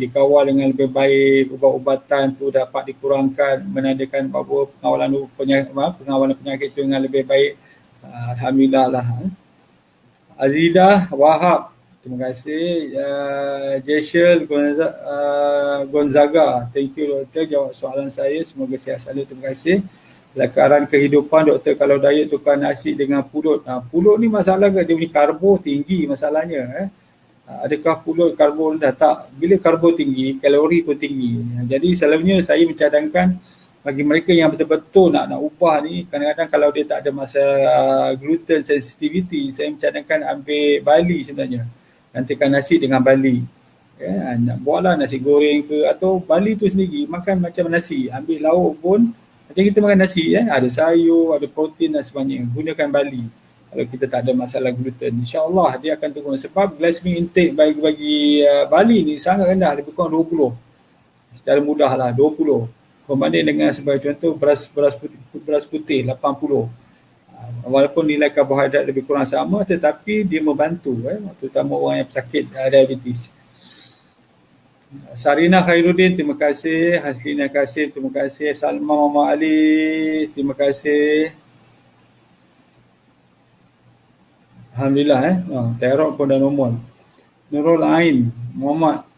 dikawal dengan lebih baik, ubat-ubatan tu dapat dikurangkan, menandakan bahawa pengawalan penyakit tu dengan lebih baik. Alhamdulillah lah. Azidah Wahab, terima kasih. Jeshel Gonzaga, thank you doktor jawab soalan saya, semoga sihat selalu, terima kasih. Lakaran kehidupan doktor, kalau diet tukar nasi dengan pulut. Pulut ni masalah ke? Dia punya karbo tinggi masalahnya. Adakah pulut karbo rendah? Tak. Bila karbo tinggi, kalori pun tinggi. Jadi selalunya saya mencadangkan bagi mereka yang betul-betul nak ubah ni, kadang-kadang kalau dia tak ada masalah gluten sensitivity, saya mencadangkan ambil barley sebenarnya. Gantikan nasi dengan barley. Nak buatlah nasi goreng ke, atau barley tu sendiri makan macam nasi. Ambil lauk pun macam kita makan nasi, ada sayur, ada protein dan sebagainya. Gunakan barley. Kalau kita tak ada masalah gluten, insyaAllah dia akan turun. Sebab glycemic intake bagi barley ni sangat rendah, lebih kurang 20. secara mudah lah 20 berbanding dengan sebagai contoh beras putih 80. Walaupun nilai karbohidrat lebih kurang sama, tetapi dia membantu terutama orang yang pesakit diabetes. Sarina Khairuddin, terima kasih. Haslina Kasim, terima kasih. Salma Muhammad Ali, terima kasih. Alhamdulillah Terok pun dah normal. Nurul Ain Muhammad,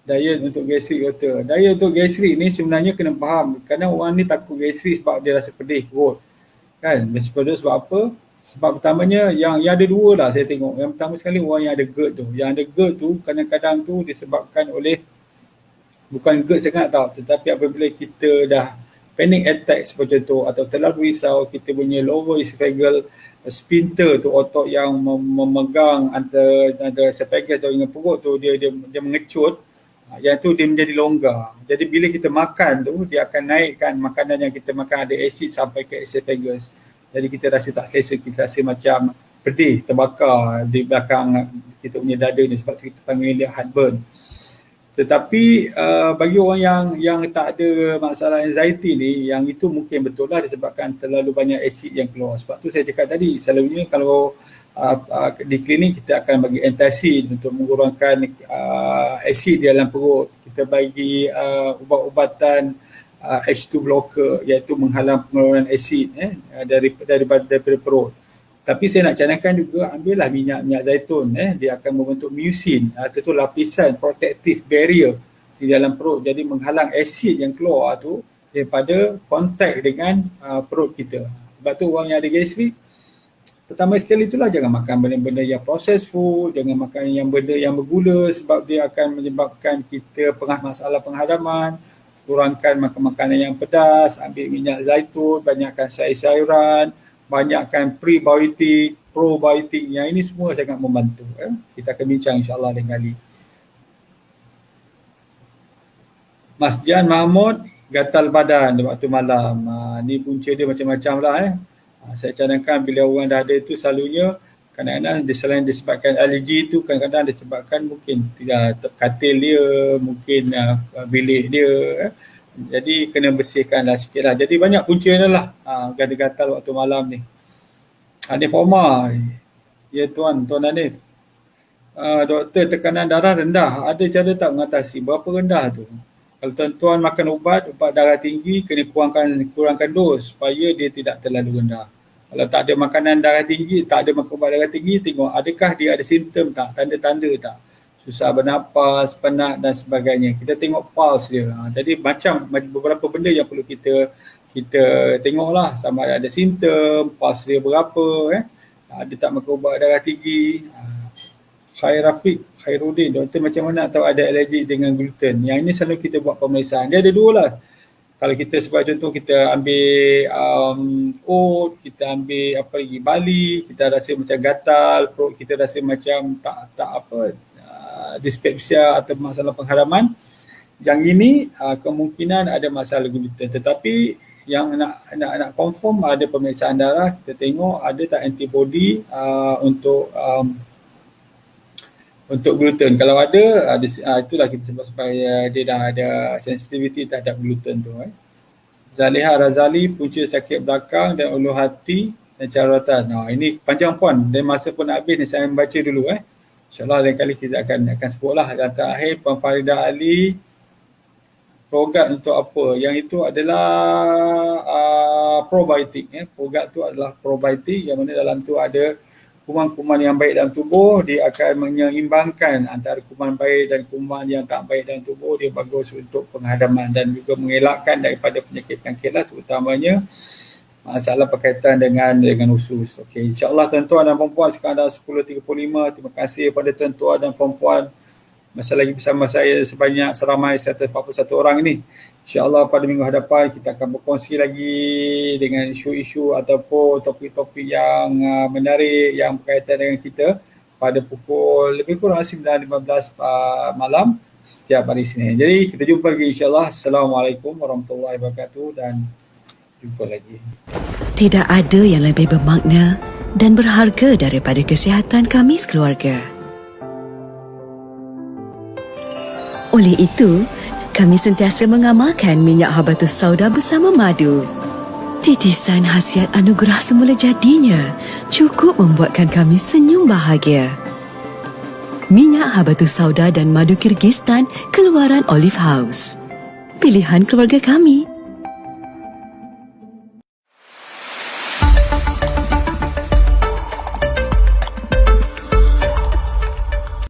diet untuk gastrik kata. Diet untuk gastrik ni sebenarnya kena faham. Kadang orang ni takut gastrik sebab dia rasa pedih perut. Kan? Sebab apa? Sebab pertamanya yang ada dua lah saya tengok. Yang pertama sekali orang yang ada GERD tu. Yang ada GERD tu kadang-kadang tu disebabkan oleh bukan GERD sangat tau, tetapi apabila kita dah panic attack seperti itu atau terlalu risau, kita punya lower esophageal sphincter tu, otot yang memegang antara esophagus dengan perut tu, dia mengecut, yang tu dia menjadi longgar. Jadi bila kita makan tu, dia akan naikkan makanan yang kita makan ada asid sampai ke esophagus. Jadi kita rasa tak selesa, kita rasa macam pedih, terbakar di belakang kita punya dada ni, sebab tu kita panggil dia heartburn. Tetapi bagi orang yang tak ada masalah anxiety ni, yang itu mungkin betul lah disebabkan terlalu banyak asid yang keluar. Sebab tu saya cakap tadi, selalunya kalau di klinik kita akan bagi antacid untuk mengurangkan asid di dalam perut. Kita bagi ubat-ubatan H2 blocker, iaitu menghalang pengeluaran asid daripada perut. Tapi saya nak cadangkan juga, ambillah minyak zaitun, dia akan membentuk mucin, itu lapisan protective barrier di dalam perut, jadi menghalang asid yang keluar tu daripada kontak dengan perut kita. Sebab tu orang yang ada gastrik, pertama sekali itulah jangan makan benda-benda yang processed food, jangan makan yang benda yang bergula, sebab dia akan menyebabkan kita masalah penghadaman. Kurangkan makan makanan yang pedas, ambil minyak zaitun, banyakkan sayur-sayuran, banyakkan prebiotik, probiotik, yang ini semua sangat membantu. Kita akan bincang insyaAllah lain kali. Mas Jan Mahmud, gatal badan waktu malam. Ni punca dia macam-macam lah. Saya cadangkan bila orang dah ada itu, selalunya kadang-kadang selain disebabkan alergi itu, kadang-kadang disebabkan mungkin tidak katil dia, mungkin bilik dia. Jadi kena bersihkanlah sikit lah. Jadi banyak punca lah gatal-gatal waktu malam ni. Hanif Omar, ya Tuan Hanif. Doktor, tekanan darah rendah, ada cara tak mengatasi? Berapa rendah tu? Kalau tuan-tuan makan ubat darah tinggi, kena kurangkan dos supaya dia tidak terlalu rendah. Kalau tak ada makanan darah tinggi, tak ada makan ubat darah tinggi, tengok adakah dia ada simptom tak, tanda-tanda tak. Susah bernapas, penat dan sebagainya. Kita tengok pulse dia. Jadi macam beberapa benda yang perlu kita tengoklah, sama ada simptom, pulse dia berapa, ada tak makan ubat darah tinggi. Khairuddin, doktor macam mana tahu ada alergi dengan gluten? Yang ini selalu kita buat pemeriksaan. Dia ada dua lah. Kalau kita sebagai contoh, kita ambil oat, kita ambil bali, kita rasa macam gatal, perut kita rasa macam dyspepsia atau masalah pengharaman. Yang ini kemungkinan ada masalah gluten. Tetapi yang nak confirm, ada pemeriksaan darah, kita tengok ada tak antibody untuk gluten. Kalau ada, itulah kita sebab supaya dia dah ada sensitivity terhadap gluten tu. Zaliha Razali, punca sakit belakang dan ulu hati dan caratan. Ini panjang puan, dan masa pun nak habis ni, saya membaca dulu. InsyaAllah lain kali kita akan sebutlah. Dan terakhir, Puan Farida Ali, Progat untuk apa? Yang itu adalah probiotik. Progat tu adalah probiotik, yang mana dalam tu ada kuman-kuman yang baik dalam tubuh. Dia akan menyeimbangkan antara kuman baik dan kuman yang tak baik dalam tubuh. Dia bagus untuk penghadaman dan juga mengelakkan daripada penyakit-penyakit lah, terutamanya masalah berkaitan dengan usus. Okey, insyaAllah tuan-tuan dan perempuan, sekarang dah 10.35. Terima kasih kepada tuan-tuan dan perempuan masa lagi bersama saya seramai 141 orang ini. InsyaAllah pada minggu hadapan kita akan berkongsi lagi dengan isu-isu ataupun topik-topik yang menarik yang berkaitan dengan kita pada pukul lebih kurang 9.15 malam setiap hari Isnin. Jadi kita jumpa lagi insyaAllah. Assalamualaikum warahmatullahi wabarakatuh dan jumpa lagi. Tidak ada yang lebih bermakna dan berharga daripada kesihatan kami sekeluarga. Oleh itu, kami sentiasa mengamalkan minyak habatus sauda bersama madu. Titisan khasiat anugerah semula jadinya cukup membuatkan kami senyum bahagia. Minyak habatus sauda dan madu Kyrgyzstan keluaran Olive House. Pilihan keluarga kami.